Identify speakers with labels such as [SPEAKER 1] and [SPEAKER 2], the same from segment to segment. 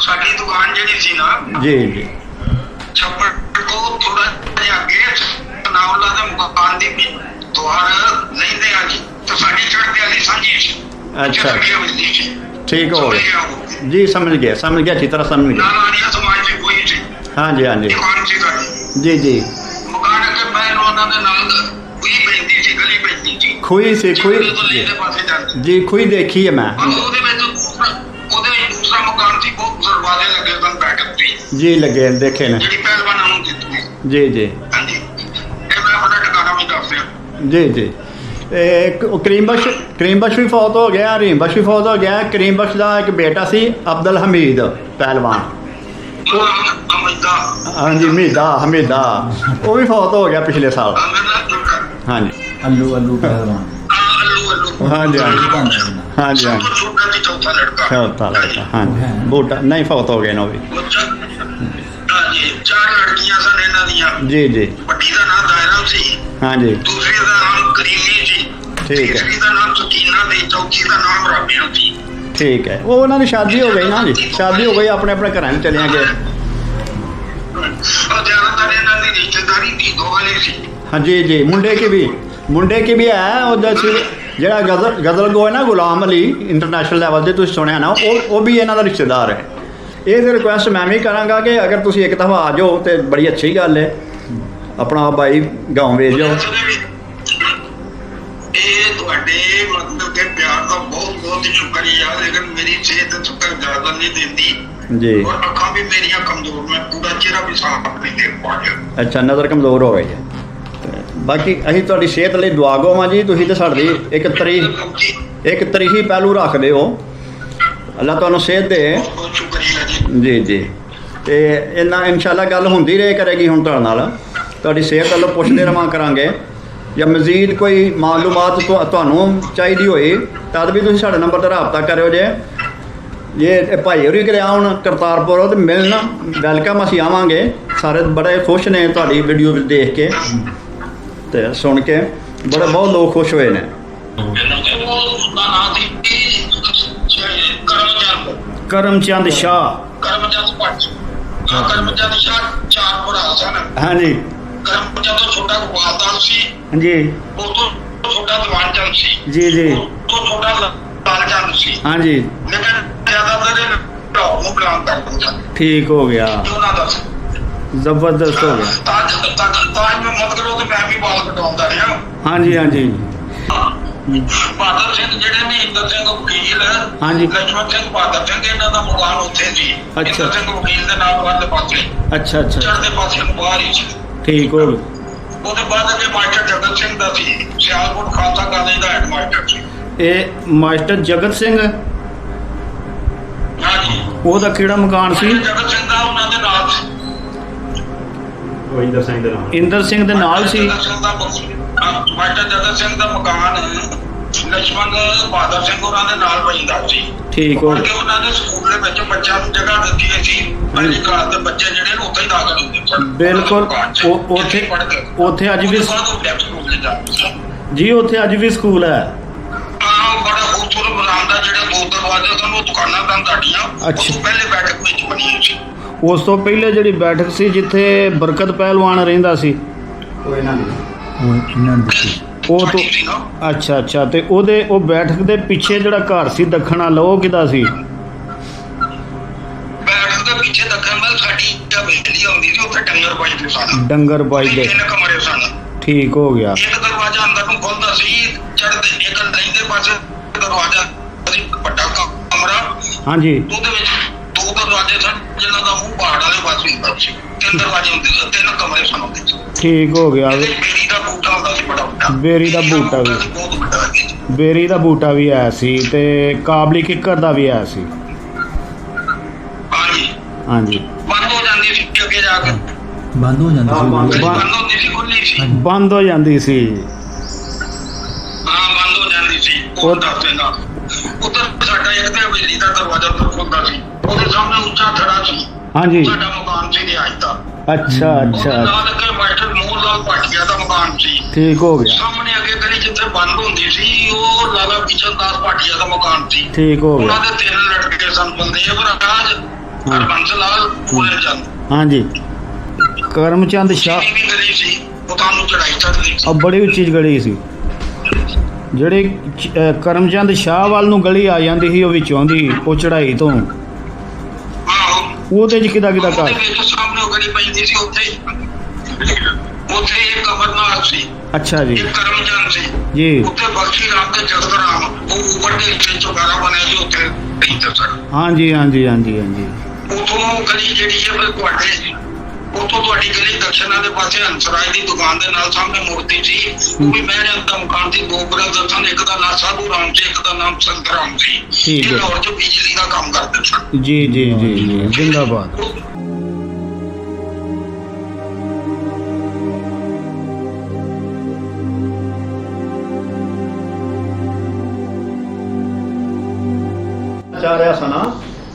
[SPEAKER 1] ਸਾਡੀ ਦੁਕਾਨ ਜਿਹੜੀ ਸੀ ਨਾ
[SPEAKER 2] ਜੀ ਜੀ
[SPEAKER 1] ਛੱਪੜ ਤੋਂ ਥੋੜਾ ਜਿਹਾ ਅੱਗੇ ਨਾਵਲਾ ਦੇ ਮਕਾਨ ਦੀ ਵੀ ਦੁਆਰ ਲੈਂਦੇ ਆ ਜੀ ਤੇ ਸਾਡੀ ਚੜ੍ਹਦੇ ਵਾਲੀ ਸਾਂਝੀ ਸੀ।
[SPEAKER 2] ਅੱਛਾ
[SPEAKER 1] ਮਿਲਦੀ ਸੀ।
[SPEAKER 2] ਠੀਕ ਹੋ ਗਿਆ ਜੀ, ਸਮਝ ਗਿਆ ਅੱਛੀ ਤਰ੍ਹਾਂ ਸਮਝ ਗਿਆ।
[SPEAKER 1] ਨਾਰਾਇਣ ਸਮਾਜ ਦੀ ਕੋਈ ਸੀ।
[SPEAKER 2] ਹਾਂਜੀ ਹਾਂਜੀ
[SPEAKER 1] ਦੁਕਾਨ ਸੀ ਸਾਡੀ।
[SPEAKER 2] ਜੀ ਜੀ
[SPEAKER 1] ਮਕਾਨ ਅੱਗੇ ਪਹਿਲਵਾਨਾਂ ਦੇ ਨਾਲ ਖੂਹੀ ਪੈਂਦੀ ਸੀ, ਗਲੀ ਪੈਂਦੀ ਸੀ।
[SPEAKER 2] ਖੂਹੀ ਸੀ ਖੂਹੀ ਜੀ, ਖੂਹੀ ਦੇਖੀ ਹੈ ਮੈਂ।
[SPEAKER 1] ਉਹਦੇ ਵਿੱਚ ਦੂਸਰਾ ਮਕਾਨ ਸੀ, ਬਹੁਤ ਦਰਵਾਜ਼ੇ ਲੱਗੇ ਸਨ ਬੈਠਕ ਤੇ
[SPEAKER 2] ਜੀ ਲੱਗੇ ਦੇਖੇ ਨੇ
[SPEAKER 1] ਜਿਹੜੀ ਪਹਿਲਵਾਨਾਂ ਨੂੰ ਦਿੱਤੀ।
[SPEAKER 2] ਜੀ ਜੀ
[SPEAKER 1] ਹਾਂਜੀ ਇਹ ਮੈਂ ਆਪਣਾ ਟਿਕਾਣਾ ਵੀ ਦੱਸ ਰਿਹਾ।
[SPEAKER 2] ਜੀ ਜੀ ਕਰੀਮ ਬਖਸ਼ ਵੀ ਫੌਤ ਹੋ ਗਿਆ, ਹਰੀਮ ਬਖਸ਼ ਵੀ ਫੌਤ ਹੋ ਗਿਆ। ਕਰੀਮ ਬਖਸ਼ ਦਾ ਇੱਕ ਬੇਟਾ ਸੀ ਅਬਦੁਲ ਹਮੀਦ ਪਹਿਲਵਾਨ, ਹਾਂਜੀ ਹਮੀਦਾ ਉਹ ਵੀ ਫੌਤ ਹੋ ਗਿਆ ਪਿਛਲੇ ਸਾਲ। ਹਾਂਜੀ
[SPEAKER 3] ਅੱਲੂ ਪਹਿਲਵਾਨ।
[SPEAKER 2] ਹਾਂਜੀ ਹਾਂਜੀ
[SPEAKER 1] ਚੌਥਾ ਲੜਕਾ
[SPEAKER 2] ਹਾਂਜੀ ਬੂਟਾ ਨਹੀਂ ਫੌਤ ਹੋ ਗਏ ਨੇ ਉਹ ਵੀ।
[SPEAKER 1] ਚਾਰ ਲੜਕੀਆਂ ਸਨ ਇਹਨਾਂ ਦੀਆਂ।
[SPEAKER 2] ਜੀ ਜੀ
[SPEAKER 1] ਵੱਡੀ ਦਾ ਨਾਮ ਦਾਇਰਾ ਸੀ,
[SPEAKER 2] ਹਾਂਜੀ
[SPEAKER 1] ਦੂਸਰੀ ਦਾ ਨਾਮ ਕਰੀਮੀ ਸੀ,
[SPEAKER 2] ਠੀਕ ਹੈ,
[SPEAKER 1] ਤੀਸਰੀ ਦਾ ਨਾਮ ਸਕੀਨਾ ਤੇ ਚੌਥੀ ਦਾ ਨਾਮ ਰਾਬੀਆ ਸੀ।
[SPEAKER 2] ਠੀਕ ਹੈ। ਉਹ ਉਹਨਾਂ ਦੀ ਸ਼ਾਦੀ ਹੋ ਗਈ ਨਾ ਜੀ, ਸ਼ਾਦੀ ਹੋ ਗਈ, ਆਪਣੇ ਆਪਣੇ ਘਰਾਂ ਨੂੰ ਚਲੇ ਗਏ।
[SPEAKER 1] और ज्यादातर ਇਹਨਾਂ ਦੀ ਰਿਸ਼ਤੇਦਾਰੀ ਦੀ ਦੋ ਵਾਲੀ ਸੀ।
[SPEAKER 2] हाँ जी जी मुंडे की भी है। और ਜਿਹੜਾ ਗਜ਼ਲ ਗੋ ਹੈ ਨਾ ਗੁਲਾਮ ਅਲੀ ਇੰਟਰਨੈਸ਼ਨਲ ਲੈਵਲ ਤੇ ਤੁਸੀਂ ਸੁਣਿਆ ਨਾ, ਉਹ ਵੀ ਇਹਨਾਂ ਦਾ ਰਿਸ਼ਤੇਦਾਰ ਹੈ। ਇਹ ਤੇ ਰਿਕੁਐਸਟ ਮੈਂ ਵੀ ਕਰਾਂਗਾ ਕਿ ਅਗਰ ਤੁਸੀਂ ਇੱਕ ਦਫਾ ਆ ਜਾਓ ਤੇ ਬੜੀ ਅੱਛੀ ਗੱਲ ਹੈ, ਆਪਣਾ ਭਾਈ ਗਾਉਂ ਵੇਚ ਜਾਓ।
[SPEAKER 1] ਇਹ ਤੁਹਾਡੇ ਮਤਲਬ ਕਿ ਪਿਆਰ ਦਾ ਬਹੁਤ ਹੀ ਸ਼ੁਕਰੀਆ, ਲੇਕਿਨ ਮੇਰੀ ਸਿਹਤ ਸ਼ੁਕਰ ਜ਼ਿਆਦਾ ਨਹੀਂ ਦਿੰਦੀ
[SPEAKER 2] जी
[SPEAKER 1] और ਅੱਖਾਂ ਵੀ ਮੇਰੀਆਂ ਕਮਜ਼ੋਰ, ਮੈਂ ਪੂਰਾ ਚਿਹਰਾ ਵੀ ਸਾਫ਼ ਨਹੀਂ ਦੇਖ ਪਾ ਰਿਹਾ।
[SPEAKER 2] ਅੱਛਾ, ਨਜ਼ਰ ਕਮਜ਼ੋਰ ਹੋ ਗਈ ਹੈ। ਬਾਕੀ ਅਸੀਂ ਤੁਹਾਡੀ ਸਿਹਤ ਲਈ ਦੁਆ ਗੋਵਾਂ ਜੀ। ਤੁਸੀਂ ਤਾਂ ਸਾਡੀ ਇੱਕ ਤਰੀਹੀ ਪਹਿਲੂ ਰੱਖਦੇ ਹੋ, ਅੱਲਾ ਤੁਹਾਨੂੰ ਸਿਹਤ ਦੇ।
[SPEAKER 1] ਬਹੁਤ ਸ਼ੁਕਰੀਆ ਜੀ।
[SPEAKER 2] ਜੀ ਜੀ ਤੇ ਇਹਨਾਂ ਇਨਸ਼ਾਅੱਲਾ ਗੱਲ ਹੁੰਦੀ ਰਹੇ ਕਰੇਗੀ। ਹੁਣ ਤੁਹਾਡੇ ਨਾਲ ਤੁਹਾਡੀ ਸਿਹਤ ਵੱਲੋਂ ਪੁੱਛਦੇ ਰਵਾਂ ਕਰਾਂਗੇ, ਜਾਂ ਮਜ਼ੀਦ ਕੋਈ ਮਾਲੂਮਾਤ ਤੁਹਾਨੂੰ ਚਾਹੀਦੀ ਹੋਈ ਤਦ ਵੀ ਤੁਸੀਂ ਸਾਡੇ ਨੰਬਰ 'ਤੇ ਰਾਬਤਾ ਕਰਿਓ ਜੇ ਭਾਈ ਹੋਰੀ ਕਰਿਆ ਹੁਣ ਕਰਤਾਰਪੁਰ ਤੇ ਮਿਲਣਾ ਵੈਲਕਮ, ਅਸੀਂ ਆਵਾਂਗੇ। ਸਾਰੇ ਬੜੇ ਖੁਸ਼ ਨੇ ਤੁਹਾਡੀ ਵੀਡੀਓ ਦੇਖ ਕੇ ਤੇ ਸੁਣ ਕੇ, ਬਹੁਤ ਲੋਕ ਖੁਸ਼ ਹੋਏ ਨੇ। ਕਰਮਚੰਦ ਸ਼ਾਹ
[SPEAKER 1] ਚਾਰ ਭਰਾ ਸਨ।
[SPEAKER 2] ਹਾਂਜੀ
[SPEAKER 1] ਕਰਮਚੰਦ ਤੋਂ ਛੋਟਾ ਗੋਪਾਲਦਾਸ ਸੀ,
[SPEAKER 2] ਜੀ
[SPEAKER 1] ਉਹ ਤੋਂ ਛੋਟਾ ਦੀਵਾਨ ਚੰਦ ਸੀ,
[SPEAKER 2] ਜੀ ਜੀ
[SPEAKER 1] ਉਹ ਤੋਂ ਛੋਟਾ ਲਾਲ ਚੰਦ ਸੀ।
[SPEAKER 2] ਹਾਂਜੀ
[SPEAKER 1] ਲੇਕਿਨ ਜ਼ਿਆਦਾਤਰ ਲਾਹੌਰ ਨੂੰ ਬਿਲੋਂਗ ਕਰਦੇ ਸਨ।
[SPEAKER 2] ਠੀਕ ਹੋ ਗਿਆ,
[SPEAKER 1] ਉਹਨਾਂ ਦਾ
[SPEAKER 2] ਜ਼ਬਰਦਸਤ ਹੋ ਗਿਆ।
[SPEAKER 1] ਤਾਂ ਮੈਂ ਮਤ ਕਰੋ ਤੇ ਮੈਂ ਵੀ ਬਾਲ ਕਟਾਉਂਦਾ ਰਿਹਾ।
[SPEAKER 2] ਹਾਂਜੀ ਹਾਂਜੀ
[SPEAKER 1] ਬਹਾਦਰ ਸਿੰਘ ਜਿਹੜੇ ਨੇ, ਇੰਦਰ ਸਿੰਘ ਵਕੀਲ,
[SPEAKER 2] ਹਾਂਜੀ
[SPEAKER 1] ਲక్ష్మణ ਸਿੰਘ ਬਹਾਦਰ ਸਿੰਘ, ਇਹਨਾਂ ਦਾ ਮਕਾਨ ਉੱਥੇ ਸੀ।
[SPEAKER 2] ਅੱਛਾ।
[SPEAKER 1] ਇੰਦਰ ਸਿੰਘ ਵਕੀਲ ਦੇ ਨਾਲ ਵਾਲੇ ਪਾਸੇ,
[SPEAKER 2] ਅੱਛਾ ਅੱਛਾ
[SPEAKER 1] ਚੜ੍ਹਦੇ ਪਾਸੇ ਨੂੰ ਬਾਹਰ ਹੀ ਸੀ।
[SPEAKER 2] ਠੀਕ ਹੋ ਗਿਆ।
[SPEAKER 1] ਉਹਦੇ ਬਾਅਦ ਅੱਗੇ ਮਾਸਟਰ ਜਗਤ ਸਿੰਘ ਦਾ ਸੀ, ਸਿਆਲਕੋਟ ਖਾਲਸਾ ਕਾਲਜ ਦਾ ਹੈਡ ਮਾਸਟਰ ਸੀ।
[SPEAKER 2] ਇਹ ਮਾਸਟਰ ਜਗਤ ਸਿੰਘ,
[SPEAKER 1] ਹਾਂਜੀ,
[SPEAKER 2] ਉਹਦਾ ਕਿਹੜਾ ਮਕਾਨ ਸੀ?
[SPEAKER 1] ਜਗਤ ਸਿੰਘ ਦਾ ਉਹਨਾਂ ਦੇ ਨਾਲ ਸੀ।
[SPEAKER 2] ਇੰਦਰ ਸਿੰਘ ਦੇ ਨਾਲ ਸੀ।
[SPEAKER 1] ਮਾਸਟਰ ਜਗਤ ਸਿੰਘ ਦਾ ਮਕਾਨ ਲక్ష్మణ ਬਹਾਦਰ ਸਿੰਘ ਉਹਨਾਂ ਦੇ ਨਾਲ ਪੈਂਦਾ ਸੀ।
[SPEAKER 2] ਠੀਕ ਹੋ
[SPEAKER 1] ਗਿਆ। ਉਹਨਾਂ ਦੇ ਸਕੂਲ ਦੇ ਵਿੱਚ ਬੱਚਿਆਂ ਨੂੰ ਜਗ੍ਹਾ ਦਿੱਤੀ ਗਈ ਸੀ, ਪਹਿਲੀ ਕਲਾਸ ਦੇ ਬੱਚੇ ਜਿਹੜੇ ਨੇ ਉੱਥੇ ਹੀ ਦਾਖਲ ਹੁੰਦੇ ਸਨ।
[SPEAKER 2] ਬਿਲਕੁਲ। ਉੱਥੇ ਅੱਜ ਵੀ ਜੀ, ਉੱਥੇ ਅੱਜ ਵੀ ਸਕੂਲ ਹੈ।
[SPEAKER 1] ਬੜਾ ਖੂਬਸੂਰਤ ਬਣਾਉਂਦਾ, ਜਿਹੜੇ ਦੋ ਦਰਵਾਜ਼ੇ ਸਨ ਉਹ ਦੁਕਾਨਾਂ ਸਨ ਸਾਡੀਆਂ।
[SPEAKER 2] ਅੱਛਾ।
[SPEAKER 1] ਪਹਿਲੇ ਬੈਠਕ ਵਿੱਚ ਬਣੀ ਹੋਈ ਸੀ।
[SPEAKER 2] ਉਸ ਤੋਂ ਪਹਿਲੇ ਜਿਹੜੀ ਬੈਠਕ ਸੀ ਜਿੱਥੇ ਬਰਕਤ ਪਹਿਲਵਾਨ ਰਹਿੰਦਾ ਸੀ,
[SPEAKER 3] ਉਹ ਇਹਨਾਂ ਦੀ
[SPEAKER 2] ਉਹ ਤੋਂ ਅੱਛਾ ਤੇ ਉਹ ਬੈਠਕ ਦੇ ਪਿੱਛੇ ਜਿਹੜਾ ਘਰ ਸੀ ਦੱਖਣ ਵਾਲਾ, ਉਹ ਕਿਹਦਾ ਸੀ?
[SPEAKER 1] ਬੈਠਕ ਦੇ ਪਿੱਛੇ ਦੱਖਣ ਵੱਲ ਸਾਡੀ ਹਵੇਲੀ ਆਉਂਦੀ ਸੀ, ਉੱਥੇ ਡੰਗਰ ਬਾਈਦੇ ਸਨ।
[SPEAKER 2] ਡੰਗਰ ਬਾਈਦੇ,
[SPEAKER 1] 3 ਕਮਰੇ ਸਨ।
[SPEAKER 2] ਠੀਕ ਹੋ ਗਿਆ।
[SPEAKER 1] ਇੱਕ ਦਰਵਾਜ਼ਾ ਅੰਦਰ ਨੂੰ ਖੁੱਲਦਾ ਸੀ, ਚੜ੍ਹਦੇ ਇੱਕ ਲੈਂਦੇ ਪਾਸੇ ਦਰਵਾਜ਼ਾ ਸੀ, ਵੱਡਾ ਕਮਰਾ।
[SPEAKER 2] ਹਾਂਜੀ,
[SPEAKER 1] ਉਹਦੇ ਵਿੱਚ 2 ਦਰਵਾਜ਼ੇ ਸਨ, ਜਿਨ੍ਹਾਂ ਦਾ ਮੂੰਹ ਪਹਾੜ ਵਾਲੇ ਪਾਸੇ ਹੁੰਦਾ ਸੀ। 3 ਦਰਵਾਜ਼ੇ ਹੁੰਦੇ ਸਨ, 3 ਕਮਰੇ ਸਨ ਉਹਦੇ ਵਿੱਚ।
[SPEAKER 2] ਠੀਕ ਹੋ ਗਿਆ।
[SPEAKER 1] ਬੇਰੀ ਦਾ ਬੂਟਾ ਹੁੰਦਾ ਸੀ ਬੜਾ ਵੱਡਾ।
[SPEAKER 2] ਬੇਰੀ ਦਾ ਬੂਟਾ ਵੀ,
[SPEAKER 1] ਬਹੁਤ ਵੱਡਾ ਸੀ।
[SPEAKER 2] ਬੇਰੀ ਦਾ ਬੂਟਾ ਵੀ ਆਇਆ ਸੀ ਤੇ ਕਾਬਲੀ ਕਿੱਕਰ ਦਾ ਵੀ ਆਇਆ ਸੀ।
[SPEAKER 1] ਹਾਂਜੀ
[SPEAKER 2] ਹਾਂਜੀ,
[SPEAKER 1] ਬੰਦ ਹੋ ਜਾਂਦੀ ਸੀ ਅੱਗੇ ਜਾ ਕੇ।
[SPEAKER 3] ਬੰਦ ਹੋ ਜਾਂਦੀ ਸੀ।
[SPEAKER 1] ਬੰਦ ਹੁੰਦੀ ਸੀ, ਖੁੱਲੀ ਸੀ।
[SPEAKER 2] ਬੰਦ ਹੋ ਜਾਂਦੀ ਸੀ।
[SPEAKER 1] ਹਾਂ, ਬੰਦ ਹੋ ਜਾਂਦੀ ਸੀ। ਉਹ ਦੱਸ ਦੇਣਾ। ਉੱਧਰ ਸਾਡਾ ਇੱਕ ਤੇ ਹਵੇਲੀ ਦਾ ਦਰਵਾਜ਼ਾ ਉੱਧਰ ਖੁੱਲਦਾ ਸੀ, ਉਹਦੇ ਸਾਹਮਣੇ ਉੱਚਾ ਥੜਾ ਸੀ।
[SPEAKER 2] ਹਾਂਜੀ,
[SPEAKER 1] ਸਾਡਾ ਮਕਾਨ ਸੀ ਰਿਹਾਇਸ਼ ਦਾ।
[SPEAKER 2] ਅੱਛਾ
[SPEAKER 1] ਉਹਦੇ ਨਾਲ ਅੱਗੇ ਮਾਸਟਰ ਮੋਹਨ ਲਾਲ ਭਾਟੀਆ ਦਾ ਮਕਾਨ ਸੀ।
[SPEAKER 2] ਠੀਕ ਹੋ ਗਿਆ।
[SPEAKER 1] ਸਾਹਮਣੇ ਅੱਗੇ ਗਲੀ ਜਿੱਥੇ ਬੰਦ ਹੁੰਦੀ ਸੀ, ਉਹ ਲਾਲਾ ਬਿਸ਼ਨ ਦਾਸ ਭਾਟੀਆ ਦਾ ਮਕਾਨ ਸੀ।
[SPEAKER 2] ਠੀਕ ਹੋ ਗਿਆ।
[SPEAKER 1] ਉਹਨਾਂ ਦੇ 3 ਲੜਕੇ ਸਨ, ਬਲਦੇਵ ਰਾਜ,
[SPEAKER 3] ਹਾਂ।
[SPEAKER 1] ਹਰਬੰਸ ਲਾਲ ਪੂਰਨ ਚੰਦ
[SPEAKER 3] ਹਾਂਜੀ ਕਰਮਚੰਦ ਸ਼ਾਹ
[SPEAKER 1] ਵੀ ਗਲੀ ਸੀ, ਉਹ ਤੁਹਾਨੂੰ ਚੜਾਈ ਚੜਦੀ ਸੀ।
[SPEAKER 3] ਆ ਬੜੀ ਉੱਚੀ ਗਲੀ ਸੀ ਜਿਹੜੀ ਕਰਮਚੰਦ ਸ਼ਾਹ ਵੱਲ ਨੂੰ ਗਲੀ ਆ ਜਾਂਦੀ ਸੀ ਉਹ ਵਿੱਚੋਂ ਦੀ ਉਹ ਚੜਾਈ ਤੋਂ
[SPEAKER 1] ਆਹੋ,
[SPEAKER 3] ਉਹਦੇ 'ਚ ਕਿਹਦਾ ਘਰ
[SPEAKER 1] ਉਹਦੇ ਵਿੱਚ ਸਾਹਮਣੇ ਉਹ ਗਲੀ ਪੈਂਦੀ ਸੀ, ਉੱਥੇ ਇੱਕ ਅਮਰਨਾਥ ਸੀ,
[SPEAKER 3] ਅੱਛਾ ਜੀ
[SPEAKER 1] ਇੱਕ ਕਰਮਚੰਦ ਸੀ,
[SPEAKER 3] ਜੀ
[SPEAKER 1] ਉੱਥੇ ਬਖਸ਼ੀ ਰਾਮ ਤੇ ਜਗਤ ਰਾਮ, ਉਹ ਉੱਪਰ ਦੇ ਵਿੱਚ ਚੁਕਾਰਾ ਬਣਿਆ ਸੀ, ਉੱਥੇ ਰਹਿੰਦੇ ਸਨ।
[SPEAKER 3] ਹਾਂਜੀ ਹਾਂਜੀ ਹਾਂਜੀ ਹਾਂਜੀ
[SPEAKER 1] ਉਥੋਂ ਗਲੀ ਜਿਹੜੀ ਹੈ ਫਿਰ ਤੁਹਾਡੇ ਉਥੋਂ ਤੁਹਾਡੀ ਗਲੀ ਦਕਸ਼ਨਾ ਦੇ ਪਾਸੇ ਹੰਸਰਾਜ ਦੀ ਦੁਕਾਨ ਦੇ ਨਾਲ ਸਾਹਮਣੇ ਮੂਰਤੀ ਸੀ, ਉਹ ਵੀ ਮਹਿਰਿਆਂ ਦਾ ਮਕਾਨ ਸੀ। ਦੋ ਬ੍ਰਦਰ ਸਨ, ਇੱਕ ਦਾ ਨਾਮ ਸਾਧੂ ਰਾਮ ਸੀ, ਇੱਕ ਦਾ ਨਾਮ ਸੰਤ ਰਾਮ ਸੀ।
[SPEAKER 3] ਠੀਕ ਹੈ।
[SPEAKER 1] ਇਹ ਲਾਹੌਰ 'ਚ ਬਿਜਲੀ ਦਾ ਕੰਮ ਕਰਦੇ ਸਨ।
[SPEAKER 3] ਜੀ ਜੀ ਜੀ ਜੀ ਜ਼ਿੰਦਾਬਾਦ
[SPEAKER 2] ਚਾਹ ਰਿਹਾ ਸੀ ਨਾ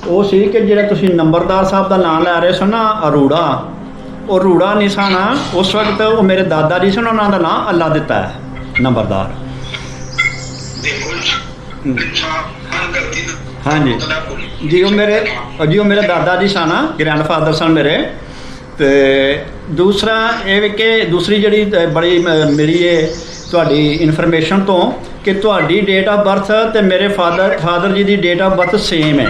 [SPEAKER 2] ਉਹ ਸੀ ਕਿ ਜਿਹੜਾ ਤੁਸੀਂ ਨੰਬਰਦਾਰ ਸਾਹਿਬ ਦਾ ਨਾਮ ਲੈ ਰਹੇ ਸਨ ਨਾ ਅਰੂੜਾ, ਉਹ ਰੂੜਾ ਨਹੀਂ ਸਨ ਉਸ ਵਕਤ, ਉਹ ਮੇਰੇ ਦਾਦਾ ਜੀ ਸਨ, ਉਹਨਾਂ ਦਾ ਨਾਮ ਅੱਲਾ ਦਿੱਤਾ ਹੈ ਨੰਬਰਦਾਰ।
[SPEAKER 1] ਦੇਖੋ ਇਨਸਾਫ ਹਰ ਗਲਤੀ ਦਾ
[SPEAKER 2] ਹਾਂਜੀ ਜੀ, ਉਹ ਮੇਰੇ ਦਾਦਾ ਜੀ ਸਨ, ਗ੍ਰੈਂਡਫਾਦਰ ਸਨ ਮੇਰੇ। ਤੇ ਦੂਸਰਾ ਇਹ ਵੀ ਕਿ ਦੂਸਰੀ ਜਿਹੜੀ ਬੜੀ ਮੇਰੀ ਇਹ ਤੁਹਾਡੀ ਇਨਫੋਰਮੇਸ਼ਨ ਤੋਂ ਕਿ ਤੁਹਾਡੀ ਡੇਟ ਆਫ ਬਰਥ ਤੇ ਮੇਰੇ ਫਾਦਰ ਜੀ ਦੀ ਡੇਟ ਆਫ ਬਰਥ ਸੇਮ ਹੈ।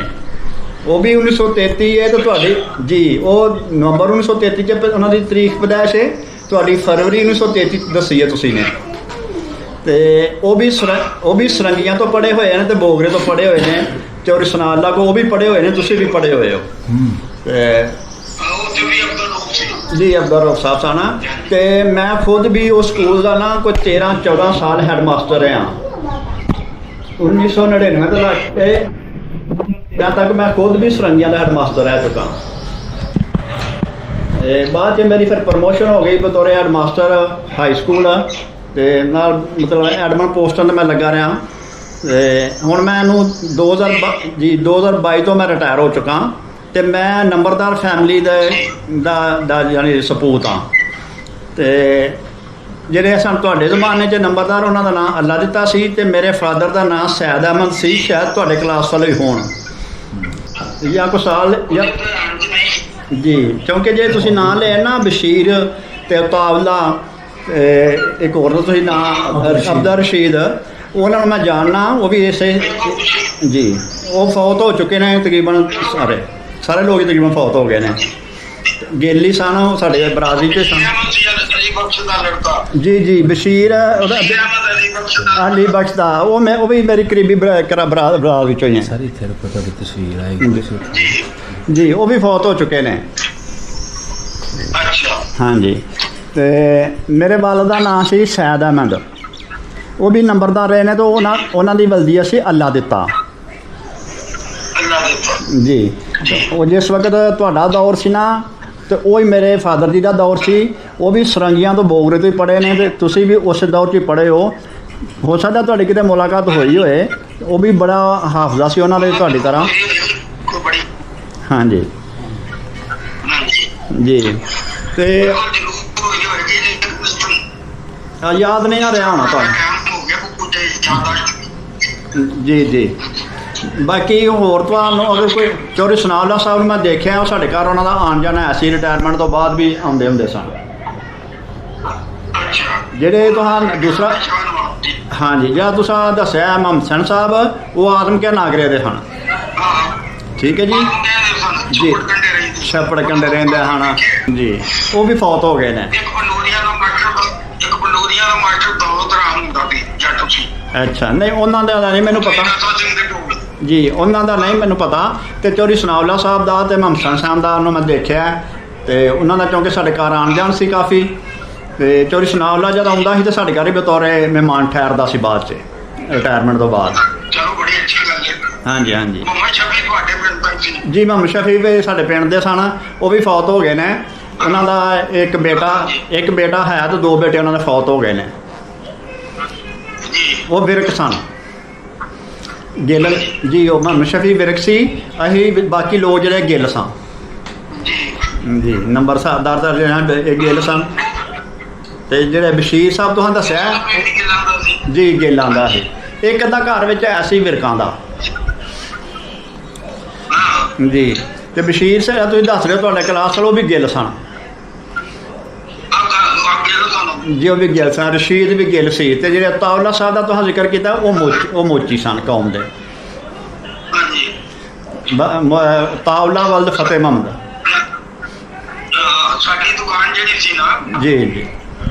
[SPEAKER 2] ਉਹ ਵੀ 1933 ਹੈ ਤੇ ਤੁਹਾਡੀ ਜੀ ਉਹ ਨਵੰਬਰ 1933 'ਚ ਉਹਨਾਂ ਦੀ ਤਰੀਕ ਪੈਦਾਇਸ਼ ਹੈ, ਤੁਹਾਡੀ ਫਰਵਰੀ 1933 ਦੱਸੀ ਹੈ ਤੁਸੀਂ ਨੇ। ਤੇ ਉਹ ਵੀ ਸਰੰਗੀਆਂ ਤੋਂ ਪੜ੍ਹੇ ਹੋਏ ਨੇ ਤੇ ਬੋਗਰੇ ਤੋਂ ਪੜ੍ਹੇ ਹੋਏ ਨੇ, ਚੌਰੀ ਸਨਾਲਾ ਕੋ ਉਹ ਵੀ ਪੜ੍ਹੇ ਹੋਏ ਨੇ, ਤੁਸੀਂ ਵੀ ਪੜ੍ਹੇ ਹੋਏ ਹੋ। ਤੇ ਜੀ ਅਬਦੁਲ ਰਊਫ ਸਾਹਿਬ ਸਾਨਾ, ਤੇ ਮੈਂ ਖੁਦ ਵੀ ਉਸ ਸਕੂਲ ਦਾ ਨਾ ਕੋਈ 13-14 ਸਾਲ ਹੈਡ ਮਾਸਟਰ ਰਿਹਾ 1999 ਤੋਂ ਲੈ ਕੇ ਜਦ ਤੱਕ ਮੈਂ ਖੁਦ ਵੀ ਸਰੰਗੀਆਂ ਦਾ ਹੈਡ ਮਾਸਟਰ ਰਹਿ ਚੁੱਕਾ। ਬਾਅਦ 'ਚ ਮੇਰੀ ਫਿਰ ਪ੍ਰਮੋਸ਼ਨ ਹੋ ਗਈ ਬਤੌਰ ਹੈਡ ਮਾਸਟਰ ਹਾਈ ਸਕੂਲ, ਤੇ ਨਾਲ ਮਤਲਬ ਐਡਮਨ ਪੋਸਟਾਂ 'ਤੇ ਮੈਂ ਲੱਗਾ ਰਿਹਾ। ਤੇ ਹੁਣ ਮੈਂ ਇਹਨੂੰ 2022 ਤੋਂ ਮੈਂ ਰਿਟਾਇਰ ਹੋ ਚੁੱਕਾ, ਤੇ ਮੈਂ ਨੰਬਰਦਾਰ ਫੈਮਿਲੀ ਦਾ ਯਾਨੀ ਸਪੂਤ ਹਾਂ। ਤੇ ਜਿਹੜੇ ਸਨ ਤੁਹਾਡੇ ਜ਼ਮਾਨੇ 'ਚ ਨੰਬਰਦਾਰ, ਉਹਨਾਂ ਦਾ ਨਾਮ ਅੱਲਾ ਦਿੱਤਾ ਸੀ, ਤੇ ਮੇਰੇ ਫਾਦਰ ਦਾ ਨਾਮ ਸੈਦ ਅਹਿਮਦ ਸੀ, ਸ਼ਾਇਦ ਤੁਹਾਡੇ ਕਲਾਸ ਵਾਲੇ ਹੋਣ ਜਾਂ ਕੁਛ ਸਾਲ ਜਾਂ ਜੀ, ਕਿਉਂਕਿ ਜੇ ਤੁਸੀਂ ਨਾਂ ਲਿਆ ਨਾ ਬਸ਼ੀਰ ਤੇ ਉਤਾਵਲਾ, ਇੱਕ ਹੋਰ ਤੁਸੀਂ ਨਾਮ ਅਬਦਰ ਰਸ਼ੀਦ, ਉਹਨਾਂ ਨੂੰ ਮੈਂ ਜਾਣਨਾ, ਉਹ ਵੀ ਇਸੇ ਜੀ ਉਹ ਫੌਤ ਹੋ ਚੁੱਕੇ ਨੇ ਤਕਰੀਬਨ, ਸਾਰੇ ਲੋਕ ਤਕਰੀਬਨ ਫੌਤ ਹੋ ਗਏ ਨੇ। ਗੇਲੀ ਸਨ ਉਹ ਸਾਡੇ ਬਰਾਦਰੀ 'ਚ ਸਨ ਜੀ ਜੀ ਬਸ਼ੀਰ ਉਹਦਾ ਅਲੀ ਬਖਸ਼ ਦਾ, ਉਹ ਵੀ ਮੇਰੀ ਕਰੀਬੀ ਬਰਾਦ ਵਿੱਚੋਂ ਹੀ ਹੈ
[SPEAKER 3] ਸਾਰੀ ਫਿਰ ਪਤਾ ਦੀ ਤਸਵੀਰ ਆਏਗੀ
[SPEAKER 2] ਜੀ, ਉਹ ਵੀ ਫੌਤ ਹੋ ਚੁੱਕੇ ਨੇ। ਹਾਂਜੀ, ਤੇ ਮੇਰੇ ਵਾਲਦ ਦਾ ਨਾਮ ਸੀ ਸੈਦ ਅਹਿਮਦ, ਉਹ ਵੀ ਨੰਬਰਦਾਰ ਰਹੇ ਨੇ, ਤੇ ਉਹਨਾਂ ਦੀ ਬਲਦੀ ਅਸੀਂ ਅੱਲਾ ਦਿੱਤਾ ਜੀ। ਉਹ ਜਿਸ ਵਕਤ ਤੁਹਾਡਾ ਦੌਰ ਸੀ ਨਾ, ਤੇ ਉਹ ਹੀ ਮੇਰੇ ਫਾਦਰ ਜੀ ਦਾ ਦੌਰ ਸੀ, ਉਹ ਵੀ ਸਰੰਗੀਆਂ ਤੋਂ ਬੋਗਰੇ ਤੋਂ ਹੀ ਪੜ੍ਹੇ ਨੇ, ਤੇ ਤੁਸੀਂ ਵੀ ਉਸ ਦੌਰ 'ਚ ਹੀ ਪੜ੍ਹੇ ਹੋ ਸਕਦਾ ਤੁਹਾਡੀ ਕਿਤੇ ਮੁਲਾਕਾਤ ਹੋਈ ਹੋਏ। ਉਹ ਵੀ ਬੜਾ ਹਾਫਜ਼ਾ ਸੀ ਉਹਨਾਂ ਦੇ ਤੁਹਾਡੀ ਤਰ੍ਹਾਂ। ਹਾਂਜੀ ਜੀ, ਤੇ ਯਾਦ ਨਹੀਂ ਆ ਰਿਹਾ ਹੋਣਾ ਤੁਹਾਨੂੰ ਜੀ ਜੀ। ਬਾਕੀ ਹੋਰ ਤੁਹਾਨੂੰ ਅਗਰ ਕੋਈ ਚੌਰੀ ਸਨਾਵਲਾ ਸਾਹਿਬ ਨੂੰ ਮੈਂ ਦੇਖਿਆ, ਉਹ ਸਾਡੇ ਘਰ ਉਹਨਾਂ ਦਾ ਆਉਣ ਜਾਣਾ ਐਸੀ ਰਿਟਾਇਰਮੈਂਟ ਤੋਂ ਬਾਅਦ ਵੀ ਆਉਂਦੇ ਹੁੰਦੇ ਸਨ। ਜਿਹੜੇ ਤੁਹਾਨੂੰ ਦੂਸਰਾ ਹਾਂਜੀ ਜਿਹੜਾ ਤੁਸੀਂ ਦੱਸਿਆ ਮੁਹੰਮਦ ਹਸਨ ਸਾਹਿਬ, ਉਹ ਆਦਮ ਕੇ ਨਾਗਰੇ ਦੇ ਹਨ, ਠੀਕ ਹੈ ਜੀ ਜੀ, ਛੱਪੜ ਕੰਡੇ ਰਹਿੰਦੇ ਹਨ ਜੀ, ਉਹ ਵੀ ਫੌਤ ਹੋ ਗਏ ਨੇ। ਅੱਛਾ, ਨਹੀਂ ਉਹਨਾਂ ਦਾ ਨਹੀਂ ਮੈਨੂੰ ਪਤਾ ਜੀ, ਉਹਨਾਂ ਦਾ ਨਹੀਂ ਮੈਨੂੰ ਪਤਾ। ਤੇ ਚੌਰੀ ਸਨਾਵਲਾ ਸਾਹਿਬ ਦਾ ਤੇ ਮੁਹੰਮਦ ਹਸਨ ਸਾਹਿਬ ਦਾ ਉਹਨੂੰ ਮੈਂ ਦੇਖਿਆ, ਤੇ ਉਹਨਾਂ ਦਾ ਕਿਉਂਕਿ ਸਾਡੇ ਘਰ ਆਉਣ ਜਾਣ ਸੀ ਕਾਫੀ। ਤੇ ਚੌਰੀ ਸਨਾਵਲਾ ਜਦ ਆਉਂਦਾ ਸੀ ਤੇ ਸਾਡੇ ਘਰ ਹੀ ਬਤੌਰ ਮਹਿਮਾਨ ਠਹਿਰਦਾ ਸੀ ਬਾਅਦ 'ਚ ਰਿਟਾਇਰਮੈਂਟ ਤੋਂ ਬਾਅਦ।
[SPEAKER 1] ਚਲੋ ਬੜੀ ਅੱਛੀ ਗੱਲ ਹੈ।
[SPEAKER 2] ਹਾਂਜੀ ਹਾਂਜੀ
[SPEAKER 1] ਮੁਹੰਮਦ ਸ਼ਫੀ ਤੁਹਾਡੇ ਪਿੰਡ ਦਾ ਸੀ
[SPEAKER 2] ਜੀ, ਮੁਹੰਮਦ ਸ਼ਫੀ ਵੀ ਸਾਡੇ ਪਿੰਡ ਦੇ ਸਨ, ਉਹ ਵੀ ਫੌਤ ਹੋ ਗਏ ਨੇ। ਉਹਨਾਂ ਦਾ ਇੱਕ ਬੇਟਾ ਹੈ ਤੇ ਦੋ ਬੇਟੇ ਉਹਨਾਂ ਦੇ ਫੌਤ ਹੋ ਗਏ ਨੇ। ਉਹ ਵਿਰਕ ਸਨ ਗਿੱਲ ਜੀ, ਉਹ ਮੁਹੰਮਦ ਸ਼ਫੀ ਵਿਰਕ ਸੀ, ਅਸੀਂ ਬਾਕੀ ਲੋਕ ਜਿਹੜੇ ਗਿੱਲ ਸਾਂ ਜੀ, ਨੰਬਰ ਸਰਦਾਰ ਦਾ ਇਹ ਗਿੱਲ ਸਨ। ਤੇ ਜਿਹੜੇ ਬਸ਼ੀਰ ਸਾਹਿਬ ਤੁਹਾਨੂੰ ਦੱਸਿਆ ਜੀ ਗਿੱਲਾਂ ਦਾ ਸੀ, ਇੱਕ ਅੱਧਾ ਘਰ ਵਿੱਚ ਐਸੀ ਵਿਰਕਾਂ ਦਾ ਜੀ। ਤੇ ਬਸ਼ੀਰ ਸਾਹਿਬ ਤੁਸੀਂ ਦੱਸ ਰਹੇ ਹੋ ਤੁਹਾਡੇ ਕਲਾਸ ਵਾਲੇ ਉਹ ਵੀ ਗਿੱਲ ਸਨ
[SPEAKER 1] ਅੱਗੇ ਤਾਂ ਤੁਹਾਨੂੰ
[SPEAKER 2] ਜੀ, ਉਹ ਵੀ ਗਿੱਲ ਸਨ, ਰਸ਼ੀਦ ਵੀ ਗਿੱਲ ਸੀ, ਤੇ ਜਿਹੜੇ ਤਾਵਲਾ ਸਾਹਿਬ ਦਾ ਤੁਸੀਂ ਜ਼ਿਕਰ ਕੀਤਾ ਉਹ ਮੋਚੀ ਸਨ ਕੌਮ ਦੇ।
[SPEAKER 1] ਹਾਂਜੀ
[SPEAKER 2] ਤਾਵਲਾ ਵਲਦ ਫਤਿਹ ਮੁਹੰਮਦ।
[SPEAKER 1] ਸਾਡੀ ਦੁਕਾਨ ਜਿਹੜੀ ਸੀ ਨਾ
[SPEAKER 2] ਜੀ ਜੀ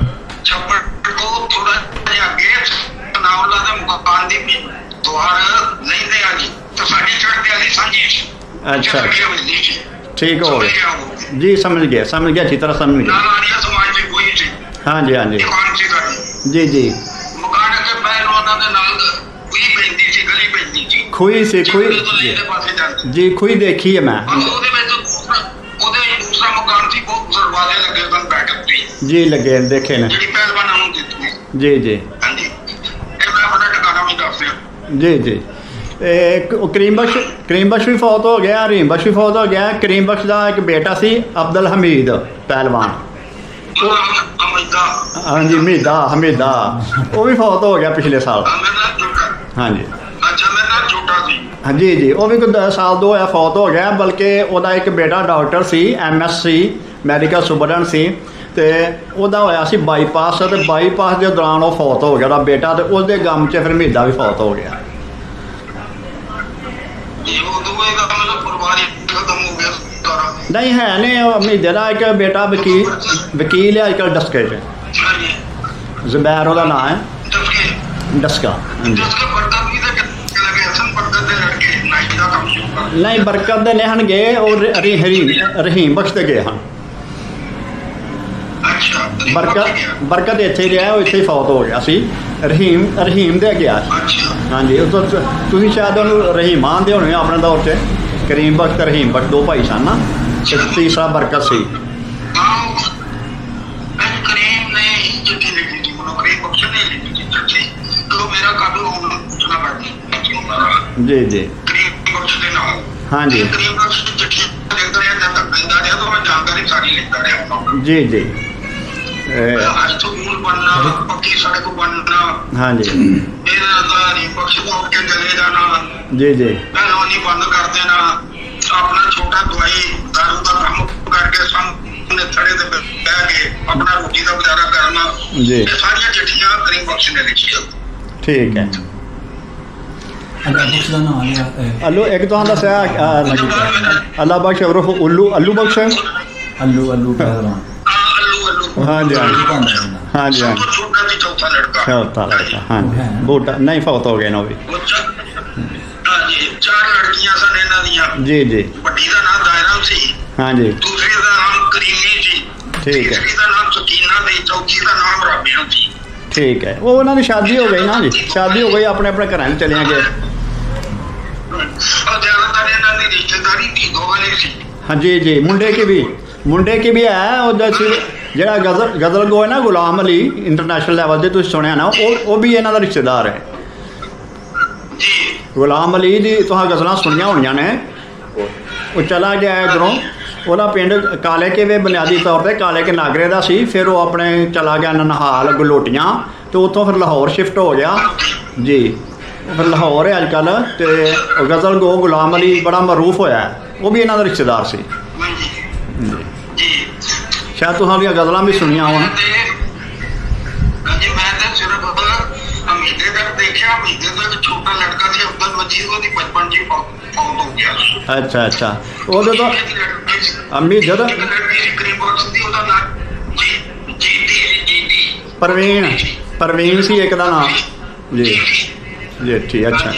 [SPEAKER 1] ਛੱਪੜ ਤੋਂ ਥੋੜਾ ਜਿਹਾ ਅੱਗੇ ਨਾਵਲਾ ਦੇ ਮੁਕਾਨ ਦੀ ਦੁਆਰ ਲੈਂਦੇ ਆ ਜੀ, ਤੇ ਸਾਡੀ ਚੜ੍ਹਦੇ ਵਾਲੀ ਸਾਂਝੀ
[SPEAKER 2] ਅੱਛਾ
[SPEAKER 1] ਮਿਲਦੀ ਸੀ।
[SPEAKER 2] ਠੀਕ ਹੋ
[SPEAKER 1] ਸਮਝ
[SPEAKER 2] ਗਿਆ
[SPEAKER 1] ਗਿਆ ਉਹ।
[SPEAKER 2] ਜੀ, ਸਮਝ ਗਿਆ ਅੱਛੀ ਤਰ੍ਹਾਂ ਸਮਝ ਗਿਆ।
[SPEAKER 1] ਨਾਲ ਆਰੀਆ ਸਮਾਜ ਦੀ ਕੋਈ ਸੀ
[SPEAKER 2] ਹਾਂਜੀ ਹਾਂਜੀ
[SPEAKER 1] ਦੁਕਾਨ ਸੀ ਸਾਡੀ।
[SPEAKER 2] ਜੀ ਜੀ
[SPEAKER 1] ਮਕਾਨ ਅੱਗੇ ਪਹਿਲਵਾਨਾਂ ਦੇ ਨਾਲ ਕੋਈ ਪੈਂਦੀ ਸੀ, ਗਲੀ ਪੈਂਦੀ ਸੀ
[SPEAKER 2] ਖੂਹੀ ਸੀ ਖੂਹੀ
[SPEAKER 1] ਚਿੱਬੜੇ ਤੋਂ ਲੈਂਦੇ ਪਾਸੇ ਜਾਂਦੀ।
[SPEAKER 2] ਜੀ ਖੂਹੀ ਦੇਖੀ ਹੈ ਮੈਂ।
[SPEAKER 1] ਉਹਦੇ ਵਿੱਚ ਦੂਸਰਾ ਮਕਾਨ ਸੀ, ਬਹੁਤ ਦਰਵਾਜ਼ੇ ਲੱਗੇ ਸਨ ਬੈਠਕ ਤੇ,
[SPEAKER 2] ਜੀ ਲੱਗੇ ਦੇਖੇ ਨੇ।
[SPEAKER 1] ਜਿਹੜੀ ਪਹਿਲਵਾਨਾਂ ਨੂੰ ਦਿੱਤੀ।
[SPEAKER 2] ਜੀ ਜੀ
[SPEAKER 1] ਹਾਂਜੀ ਇਹ ਮੈਂ ਆਪਣਾ ਟਿਕਾਣਾ ਵੀ ਦੱਸ ਰਿਹਾ।
[SPEAKER 2] ਜੀ ਜੀ ਉਹ ਕਰੀਮ ਬਖਸ਼ ਵੀ ਫੌਤ ਹੋ ਗਿਆ, ਰਹੀਮ ਬਖਸ਼ ਵੀ ਫੌਤ ਹੋ ਗਿਆ। ਕਰੀਮ ਬਖਸ਼ ਦਾ ਇੱਕ ਬੇਟਾ ਸੀ ਅਬਦੁਲ ਹਮੀਦ ਪਹਿਲਵਾਨ।
[SPEAKER 1] ਅਮਿਤਾ
[SPEAKER 2] ਹਾਂਜੀ ਹਮੀਦਾ ਉਹ ਵੀ ਫੌਤ ਹੋ ਗਿਆ ਪਿਛਲੇ ਸਾਲ।
[SPEAKER 1] ਮੇਰੇ ਨਾਲ ਛੋਟਾ।
[SPEAKER 2] ਹਾਂਜੀ
[SPEAKER 1] ਅੱਛਾ ਮੇਰੇ ਨਾਲ ਛੋਟਾ ਸੀ।
[SPEAKER 2] ਹਾਂਜੀ ਜੀ, ਉਹ ਵੀ ਕੋਈ 10 ਸਾਲ ਤੋਂ ਹੋਇਆ ਫੌਤ ਹੋ ਗਿਆ। ਬਲਕਿ ਉਹਦਾ ਇੱਕ ਬੇਟਾ ਡਾਕਟਰ ਸੀ, MS ਮੈਡੀਕਲ ਸੁਪਰਡੈਂਟ ਸੀ, ਤੇ ਉਹਦਾ ਹੋਇਆ ਸੀ ਬਾਈਪਾਸ, ਤੇ ਬਾਈਪਾਸ ਦੇ ਦੌਰਾਨ ਉਹ ਫੌਤ ਹੋ ਗਿਆ ਉਹਦਾ ਬੇਟਾ, ਤੇ ਉਹਦੇ ਗਮ 'ਚ ਫਿਰ ਹਮੀਦਾ ਵੀ ਫੌਤ ਹੋ ਗਿਆ।
[SPEAKER 1] ਇਹ ਉਦੋਂ ਇਹਦਾ ਮਤਲਬ ਪਰਿਵਾਰ ਹੀ ਖਤਮ ਹੋ ਗਿਆ ਸਾਰਾ।
[SPEAKER 2] ਨਹੀਂ ਹੈ ਨੇ, ਉਹ ਹਮੀਦੇ ਦਾ ਇੱਕ ਬੇਟਾ ਵਕੀਲ ਹੈ ਅੱਜ ਕੱਲ੍ਹ ਡਸਕੇ 'ਚ,
[SPEAKER 1] ਹਾਂਜੀ
[SPEAKER 2] ਜ਼ਬੈਰ ਉਹਦਾ ਨਾਂ ਹੈ,
[SPEAKER 1] ਦਸਕੇ
[SPEAKER 2] ਡਸਕਾ। ਹਾਂਜੀ
[SPEAKER 1] ਦਸਕੇ ਬਰਕਤ ਵੀ ਤਾਂ ਲੱਗੇ ਹਸਨ ਬਰਕਤ ਦੇ ਲੜਕੇ ਨਾਈ ਦਾ ਕੰਮ ਸ਼ੁਰੂ ਕਰ।
[SPEAKER 2] ਨਹੀਂ, ਬਰਕਤ ਦੇ ਨੇ ਹਨ ਗਏ, ਉਹ ਰਹੀਮ ਬਖਸ਼ ਦੇ ਗਏ ਹਨ।
[SPEAKER 1] ਅੱਛਾ
[SPEAKER 2] ਬਰਕਤ ਇੱਥੇ ਰਿਹਾ, ਉਹ ਇੱਥੇ ਹੀ ਫੌਤ ਹੋ ਗਿਆ ਸੀ। ਰਹੀਮ ਦੇ ਗਿਆ ਸੀ।
[SPEAKER 1] ਅੱਛਾ
[SPEAKER 2] ਹਾਂਜੀ, ਉਹ ਤੋਂ ਤੁਸੀਂ ਸ਼ਾਇਦ ਉਹਨੂੰ ਰਹੀਮਾਨ ਦੇ ਹੋਣੇ ਆਪਣੇ ਦੌਰ 'ਚ। ਕਰੀਮ ਬਖਸ਼ ਤੇ ਰਹੀਮ ਬਖਸ਼ ਦੋ ਭਾਈ ਸਨ ਨਾ, ਤੇ ਤੀਸਰਾ ਬਰਕਤ ਸੀ।
[SPEAKER 1] ਕਰੀਮ ਨੇ ਚਿੱਠੀ ਲਿਖੀ ਸੀ, ਮੈਨੂੰ ਕਰੀਮ ਬਖਸ਼ ਨੇ ਲਿਖੀ ਸੀ ਚਿੱਠੀ। तो मेरा काबू होना पूछना पड़ता
[SPEAKER 2] जी जी
[SPEAKER 1] करीब बख्श के नाम।
[SPEAKER 2] हाँ जी
[SPEAKER 1] करीब बख्श चिट्ठी लिखता रहा, जब तक मिलता रहा तो मैं जानकारी सारी लिखता रहा।
[SPEAKER 2] जी जी
[SPEAKER 1] स्कूल बनना, पक्की सड़क बनना,
[SPEAKER 2] हाँ जी
[SPEAKER 1] बख्श को उठ के चले जाना,
[SPEAKER 2] जी जी
[SPEAKER 1] पहलवानी बंद कर देना, अपना छोटा दवाई दारू का काम करके सामने थड़े से बह के अपना रोटी का गुजारा करना।
[SPEAKER 2] जी
[SPEAKER 1] ये सारी चिट्ठियां करीब बख्श ने लिखी है।
[SPEAKER 2] ठीक है। अल्लू एक तो हाँ दस अल्लाह बख्श उर्फ उल्लू अल्लू बख्श
[SPEAKER 3] अल्लू
[SPEAKER 2] हाँ जी हाँ जी हाँ जी हाँ
[SPEAKER 1] छोटा सी चौथा लड़का
[SPEAKER 2] हाँ जी बूटा नहीं फौत हो गए ना भी
[SPEAKER 1] चार लड़कियां सन इन्हां दियां।
[SPEAKER 2] जी जी
[SPEAKER 1] ਵੱਡੀ ਦਾ ਨਾਮ ਦਾਇਰਾ ਸੀ,
[SPEAKER 2] हाँ जी
[SPEAKER 1] दूसरी ਦਾ ਨਾਮ ਕਰੀਮੀ ਸੀ,
[SPEAKER 2] ठीक है
[SPEAKER 1] तीसरी ਦਾ ਨਾਮ ਸਕੀਨਾ ਤੇ ਚੌਥੀ ਦਾ ਨਾਮ ਰਾਬੀਆ ਸੀ।
[SPEAKER 2] ठीक है। वो उन्होंने शादी हो गई ना जी, शादी हो गई, अपने अपने घर चले गए।
[SPEAKER 1] और ज्यादातर इन्हां दी रिश्तेदारी थी दो वाली सी।
[SPEAKER 2] हाँ जी जी मुंडे की भी है। और ਜਿਹੜਾ ਗਜ਼ਲ ਗੋ ਹੈ ਨਾ ਗੁਲਾਮ ਅਲੀ ਇੰਟਰਨੈਸ਼ਨਲ ਲੈਵਲ ਤੇ ਤੁਸੀਂ ਸੁਣਿਆ ਨਾ, ਉਹ ਵੀ ਇਹਨਾਂ ਦਾ ਰਿਸ਼ਤੇਦਾਰ ਹੈ
[SPEAKER 1] ਜੀ।
[SPEAKER 2] ਗੁਲਾਮ ਅਲੀ ਦੀ ਤੁਸੀਂ ਗਜ਼ਲਾਂ ਸੁਣੀਆਂ ਹੋਣੀਆਂ ਨੇ। ਉਹ ਚਲਾ ਗਿਆ ਇੱਧਰੋਂ, ਉਹਦਾ ਪਿੰਡ ਕਾਲੇ ਕੇ ਵੇ ਬੁਨਿਆਦੀ ਤੌਰ ਤੇ ਕਾਲੇ ਕੇ ਨਾਗਰੇ ਦਾ ਸੀ। ਫਿਰ ਉਹ ਆਪਣੇ ਚਲਾ ਗਿਆ ਨਨਹਾਲ ਗਲੋਟੀਆਂ, ਤੇ ਉੱਥੋਂ ਫਿਰ ਲਾਹੌਰ ਸ਼ਿਫਟ ਹੋ ਗਿਆ ਜੀ। ਫਿਰ ਲਾਹੌਰ ਹੈ ਅੱਜ ਕੱਲ੍ਹ, ਤੇ ਗਜ਼ਲ ਗੋ ਗੁਲਾਮ ਅਲੀ ਬੜਾ ਮਰੂਫ ਹੋਇਆ, ਉਹ ਵੀ ਇਹਨਾਂ ਦਾ ਰਿਸ਼ਤੇਦਾਰ ਸੀ ਜੀ।
[SPEAKER 1] ਜੀ
[SPEAKER 2] ਸ਼ਾਇਦ ਤੁਸੀਂ ਉਹਦੀਆਂ ਗਜ਼ਲਾਂ ਵੀ ਸੁਣੀਆਂ ਹੋਣ।
[SPEAKER 1] ਹਾਂਜੀ ਮੈਂ ਤਾਂ ਸਿਰਫ ਹਮੀਦੇ ਦਾ ਦੇਖਿਆ। ਹਮੀਦੇ ਦਾ ਇੱਕ ਛੋਟਾ ਲੜਕਾ ਸੀ ਅਬਦੁਲ ਮਜੀਦ, ਉਹਦੀ ਬਚਪਨ ਜੀ ਫੌਤ ਹੋ ਗਿਆ।
[SPEAKER 2] ਅੱਛਾ ਅੱਛਾ। ਉਹਦੇ ਤੋਂ ਅੰਮੀ ਜਦੋਂ
[SPEAKER 1] ਲੜਕੀ ਸੀ ਕਰੀਮ ਬਖਸ਼ ਦੀ, ਉਹਦਾ ਨਾਮ ਜੀਤੀ
[SPEAKER 2] ਪ੍ਰਵੀਨ ਸੀ ਇੱਕ ਦਾ ਨਾਮ ਜੀ ਜੀ ਠੀਕ। ਅੱਛਾ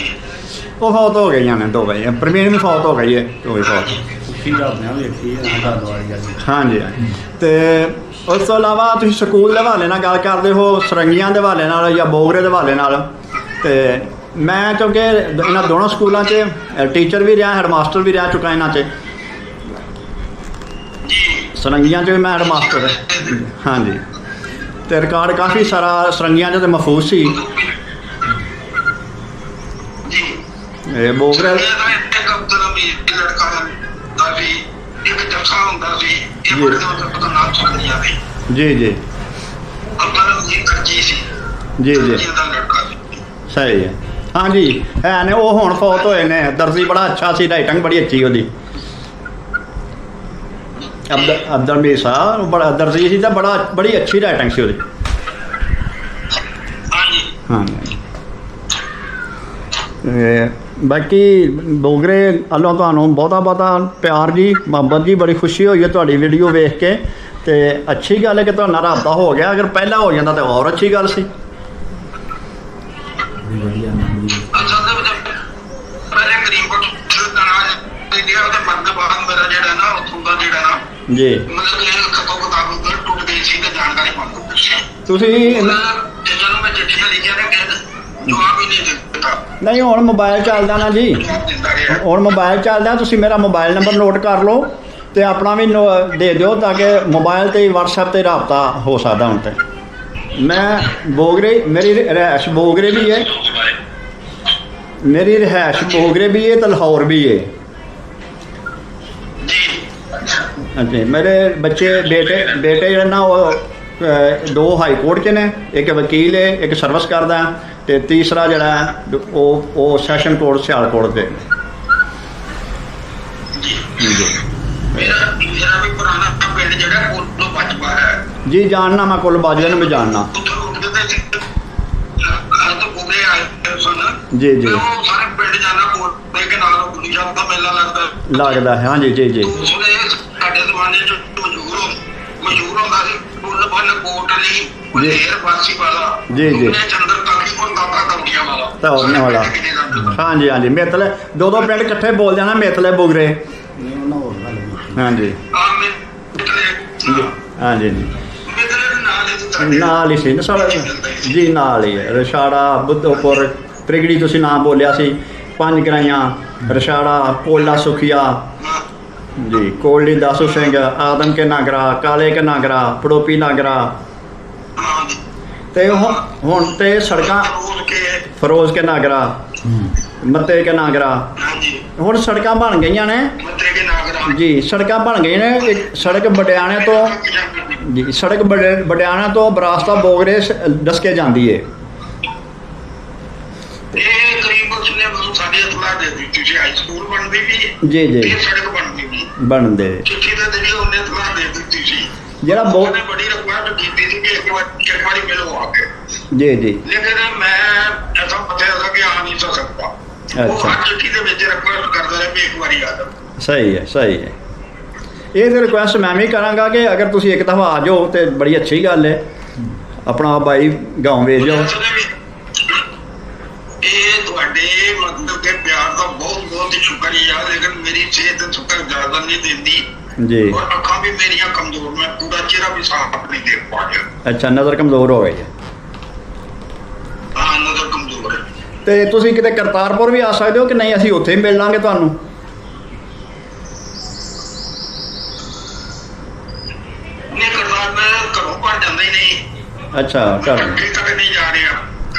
[SPEAKER 2] ਉਹ ਫੌਤ ਹੋ ਗਈਆਂ ਨੇ ਦੋ ਭਾਈ, ਪ੍ਰਵੀਨ ਵੀ ਫੌਤ ਹੋ ਗਈ ਹੈ, ਉਹ ਵੀ ਫੌਤ। ਹਾਂਜੀ ਤੇ ਉਸ ਤੋਂ ਇਲਾਵਾ ਤੁਸੀਂ ਸਕੂਲ ਦੇ ਹਵਾਲੇ ਨਾਲ ਗੱਲ ਕਰਦੇ ਹੋ, ਸਰੰਗੀਆਂ ਦੇ ਹਵਾਲੇ ਨਾਲ ਜਾਂ ਬੋਗਰੇ ਦੇ ਹਵਾਲੇ ਨਾਲ। ਤੇ ਮੈਂ ਕਿਉਂਕਿ ਇਹਨਾਂ ਦੋਨੋਂ ਸਕੂਲਾਂ 'ਚ ਟੀਚਰ ਵੀ ਰਿਹਾ, ਹੈਡਮਾਸਟਰ ਵੀ ਰਹਿ ਚੁੱਕਾ ਇਹਨਾਂ 'ਚ। ਸਰੰਗੀਆਂ 'ਚ ਵੀ ਮੈਂ ਹੈਡਮਾਸਟਰ ਹਾਂਜੀ, ਤੇ ਰਿਕਾਰਡ ਕਾਫੀ ਸਾਰਾ ਸਰੰਗੀਆਂ 'ਚ ਤੇ ਮਹਿਫੂਜ਼ ਸੀ। ਇਹ ਬੋਗਰੇ ਜੀ ਜੀ ਜੀ ਜੀ ਸਹੀ ਹੈ। ਹਾਂਜੀ ਹੈ ਨੇ, ਉਹ ਹੁਣ ਫੌਤ ਹੋਏ ਨੇ। ਦਰਜੀ ਬੜਾ ਅੱਛਾ ਸੀ, ਰਾਈਟਿੰਗ ਬੜੀ ਅੱਛੀ ਉਹਦੀ। ਅਬਦੁਲ ਮੀਰ ਸਾਹਿਬ ਬੜਾ ਦਰਜੀ ਸੀ ਤਾਂ ਬੜੀ ਅੱਛੀ ਰਾਈਟਿੰਗ ਸੀ ਉਹਦੀ।
[SPEAKER 1] ਹਾਂਜੀ
[SPEAKER 2] ਹਾਂ ਬਾਕੀ ਬੋਗਰੇ ਵੱਲੋਂ ਤੁਹਾਨੂੰ ਬਹੁਤਾ ਪਿਆਰ ਜੀ, ਮੁਹੱਬਤ ਜੀ, ਬੜੀ ਖੁਸ਼ੀ ਹੋਈ ਹੈ ਤੁਹਾਡੀ ਵੀਡੀਓ ਵੇਖ ਕੇ। ਤੇ ਅੱਛੀ ਗੱਲ ਹੈ ਕਿ ਤੁਹਾਡਾ ਰਾਬਤਾ ਹੋ ਗਿਆ, ਅਗਰ ਪਹਿਲਾਂ ਹੋ ਜਾਂਦਾ ਤਾਂ ਹੋਰ ਅੱਛੀ ਗੱਲ ਸੀ।
[SPEAKER 1] ਅਸਲ ਦੇ ਵਿੱਚ ਪਹਿਲੇ ਕਰੀਬ ਗਿਆ ਉਹਦੇ ਮਰਦ ਬਾਅਦ ਮੇਰਾ ਜਿਹੜਾ ਨਾ ਉੱਥੋਂ ਦਾ ਜਿਹੜਾ ਨਾ
[SPEAKER 2] ਜੀ
[SPEAKER 1] ਮਤਲਬ ਇਹ ਖਤੋਂ ਕਿਤਾਬ ਟੁੱਟ ਗਈ ਸੀ ਤੇ ਜਾਣਕਾਰੀ ਮੰਗ
[SPEAKER 2] ਤੁਸੀਂ
[SPEAKER 1] ਜਿਹਨਾਂ ਨੂੰ ਮੈਂ ਚਿੱਠੀਆਂ ਲਿਖੀਆਂ ਨੇ ਕਿ ਜਵਾਬ ਹੀ ਨਹੀਂ ਦਿੱਤਾ।
[SPEAKER 2] ਨਹੀਂ ਹੁਣ ਮੋਬਾਈਲ ਚੱਲਦਾ ਨਾ ਜੀ,
[SPEAKER 1] ਜਵਾਬ ਦਿੰਦਾ ਰਿਹਾ।
[SPEAKER 2] ਹੁਣ ਮੋਬਾਈਲ ਚੱਲਦਾ, ਤੁਸੀਂ ਮੇਰਾ ਮੋਬਾਈਲ ਨੰਬਰ ਨੋਟ ਕਰ ਲਓ ਤੇ ਆਪਣਾ ਵੀ ਦੇ ਦਿਓ ਤਾਂ ਕਿ ਮੋਬਾਈਲ ਤੇ WhatsApp ਤੇ ਰਾਬਤਾ ਹੋ ਸਕਦਾ ਹੁਣ ਤੇ। ਮੈਂ ਬੋਗਰੇ, ਮੇਰੀ ਰਿਹਾਇਸ਼ ਬੋਗਰੇ ਵੀ ਹੈ, ਮੇਰੀ ਰਿਹਾਇਸ਼ ਬੋਗਰੇ ਵੀ ਹੈ ਤੇ ਲਾਹੌਰ ਵੀ ਹੈ। ਹਾਂਜੀ ਮੇਰੇ ਬੇਟੇ ਜਿਹੜੇ ਨਾ ਉਹ 2 ਹਾਈ ਕੋਰਟ 'ਚ ਨੇ, ਇੱਕ ਵਕੀਲ ਹੈ, ਇੱਕ ਸਰਵਿਸ ਕਰਦਾ ਤੇ ਤੀਸਰਾ ਜਿਹੜਾ ਉਹ ਸੈਸ਼ਨ ਕੋਰਟ ਸਿਆਲਕੋਟ ਦੇ।
[SPEAKER 1] ਮੇਰਾ ਵੀ ਪੁਰਾਣਾ ਪਿੰਡ ਜਿਹੜਾ ਕੋਲੋਂ ਬਚਪਾ ਹੈ
[SPEAKER 2] ਜੀ, ਜਾਣਨਾ ਮੈਂ ਕੁੱਲ ਬਾਜਰੇ ਨੂੰ ਵੀ ਜਾਣਨਾ। ਜੀ ਜੀ
[SPEAKER 1] ਸਾਰੇ ਪਿੰਡ ਜਾਣਾ ਕੋਲ ਕੇ ਨਾਲ ਗੁੱਡੀ ਸਾਹਿਬ ਦਾ ਮੇਲਾ
[SPEAKER 2] ਲੱਗਦਾ ਹੈ। ਹਾਂਜੀ ਜੀ ਜੀ
[SPEAKER 1] ਸਾਡੇ ਜ਼ਮਾਨੇ 'ਚ ਮਸ਼ਹੂਰ ਹੁੰਦਾ ਸੀ ਫੁੱਲ ਫਨ ਕੋਟ ਲਈ ਢੇਰ ਬਾਸੀ ਵਾਲਾ
[SPEAKER 2] ਜੀ ਜੀ
[SPEAKER 1] ਚੰਦਰ ਕਾਕੀ ਕੋਲ ਦਾਤਾ ਕੌਡੀਆਂ ਵਾਲਾ
[SPEAKER 2] ਧੌਰਨੇ ਵਾਲਾ। ਹਾਂਜੀ ਹਾਂਜੀ ਮੇਤਲੇ ਦੋ ਪਿੰਡ ਇਕੱਠੇ ਬੋਲ ਜਾਣਾ, ਮੇਤਲੇ ਬੋਗਰੇ। ਹਾਂਜੀ ਹਾਂਜੀ ਜੀ ਨਾਲ ਹੀ ਸੀ ਸਾਡਾ ਜੀ, ਨਾਲ ਹੀ ਹੈ। ਰਸ਼ਾੜਾ, ਬੁੱਧੋਪੁਰ, ਤ੍ਰਿਗੜੀ ਤੁਸੀਂ ਨਾਮ ਬੋਲਿਆ ਸੀ, 5 ਗਰਾਈਆਂ, ਰਸ਼ਾੜਾ, ਕੋਲਾ ਸੁਖੀਆ ਜੀ, ਕੋਲੀ ਦਾਸੂ ਸਿੰਘ, ਆਦਮ ਕੇ ਨਾਗਰਾ, ਕਾਲੇ ਕੇ ਨਾਗਰਾ, ਪੜੋਪੀ ਨਾਗਰਾ। ਤੇ ਹੁਣ ਤੇ ਸੜਕਾਂ ਫਰੋਜ਼ ਕੇ ਨਾਗਰਾ, ਮੱਤੇ ਕੇ ਨਾਗਰਾ, ਹੁਣ ਸੜਕਾਂ ਬਣ ਗਈਆਂ ਨੇ ਜੀ, ਸੜਕਾਂ ਬਣ ਗਈਆਂ ਨੇ। ਇੱਕ ਸੜਕ ਬਡਿਆਣੇ ਤੋਂ ਜੀ, ਸੜਕ ਬਡਿਆਣਾ ਤੋਂ ਬਰਾਸਤਾ ਬੋਗਰੇ ਡਸਕੇ ਜਾਂਦੀ ਹੈ।
[SPEAKER 1] ਇਹ ਕਰੀਬ ਉਸਨੇ ਸਾਡੀ ਇਤਲਾਹ ਦੇ ਦਿੱਤੀ ਸੀ ਹਾਈ ਸਕੂਲ ਬਣਦੀ ਵੀ
[SPEAKER 2] ਜੀ ਜੀ
[SPEAKER 1] ਸੜਕ ਬਣਦੀ ਵੀ
[SPEAKER 2] ਬਣਦੇ
[SPEAKER 1] ਚਿੱਠੀ ਦੇ ਜਿਹੜੀ ਉਹਨੇ ਇਤਲਾਹ ਦੇ ਦਿੱਤੀ ਸੀ,
[SPEAKER 2] ਜਿਹੜਾ
[SPEAKER 1] ਉਹਨੇ ਬੜੀ ਰਿਕੁਐਸਟ ਕੀਤੀ ਸੀ ਕਿ ਇੱਕ ਵਾਰੀ ਮਿਲੋ ਆ ਕੇ।
[SPEAKER 2] ਜੀ ਜੀ
[SPEAKER 1] ਲੇਕਿਨ ਮੈਂ ਐਸਾ ਪਤਾ ਕਿ ਆ ਨਹੀਂ ਸਕਦਾ। ਉਹ ਹਰ ਚਿੱਠੀ ਦੇ ਵਿੱਚ ਰਿਕੁਐਸਟ ਕਰਦਾ ਰਿਹਾ ਵੀ ਇੱਕ ਵਾਰੀ ਆ ਜਾਓ।
[SPEAKER 2] ਸਹੀ ਹੈ ਸਹੀ ਹੈ। ਇਹ ਤਾਂ ਰਿਕੁਐਸਟ ਮੈਂ ਵੀ ਕਰਾਂਗਾ ਕਿ ਅਗਰ ਤੁਸੀਂ ਇੱਕ ਦਫਾ ਆ ਜਾਓ ਤੇ ਬੜੀ ਅੱਛੀ ਗੱਲ ਹੈ। ਆਪਣਾ ਭਾਈ ਗਾਉਂ ਵੇਚ ਜਾਓ।
[SPEAKER 1] ਇਹ ਤੁਹਾਡੇ ਮਤਲਬ ਕਿ ਪਿਆਰ ਦਾ ਬਹੁਤ ਹੀ ਸ਼ੁਕਰੀਆ, ਲੇਕਿਨ ਮੇਰੀ ਸਿਹਤ ਸ਼ੁਕਰ ਜ਼ਿਆਦਾ ਨਹੀਂ ਦਿੰਦੀ
[SPEAKER 2] ਜੀ,
[SPEAKER 1] ਔਰ ਅੱਖਾਂ ਵੀ ਮੇਰੀਆਂ ਕਮਜ਼ੋਰ, ਮੈਂ ਪੂਰਾ ਚਿਹਰਾ ਵੀ ਸਾਫ਼ ਨਹੀਂ ਦੇਖ ਪਾ ਰਿਹਾ।
[SPEAKER 2] ਅੱਛਾ, ਨਜ਼ਰ ਕਮਜ਼ੋਰ ਹੋ ਗਈ ਹੈ।
[SPEAKER 1] ਹਾਂ, ਨਜ਼ਰ ਕਮਜ਼ੋਰ ਹੈ।
[SPEAKER 2] ਤੇ ਤੁਸੀਂ ਕਿਤੇ ਕਰਤਾਰਪੁਰ ਵੀ ਆ ਸਕਦੇ ਹੋ ਕਿ ਨਹੀਂ? ਅਸੀਂ ਉੱਥੇ ਹੀ ਮਿਲ ਲਾਂਗੇ ਤੁਹਾਨੂੰ।
[SPEAKER 1] ਨਹੀਂ ਕਰਤਾਰ, ਮੈਂ ਘਰੋਂ ਪੜ ਜਾਂਦਾ ਹੀ ਨਹੀਂ।
[SPEAKER 2] ਅੱਛਾ, ਘਰ
[SPEAKER 1] ਕਦੇ ਨਹੀਂ ਜਾ ਰਿਹਾ।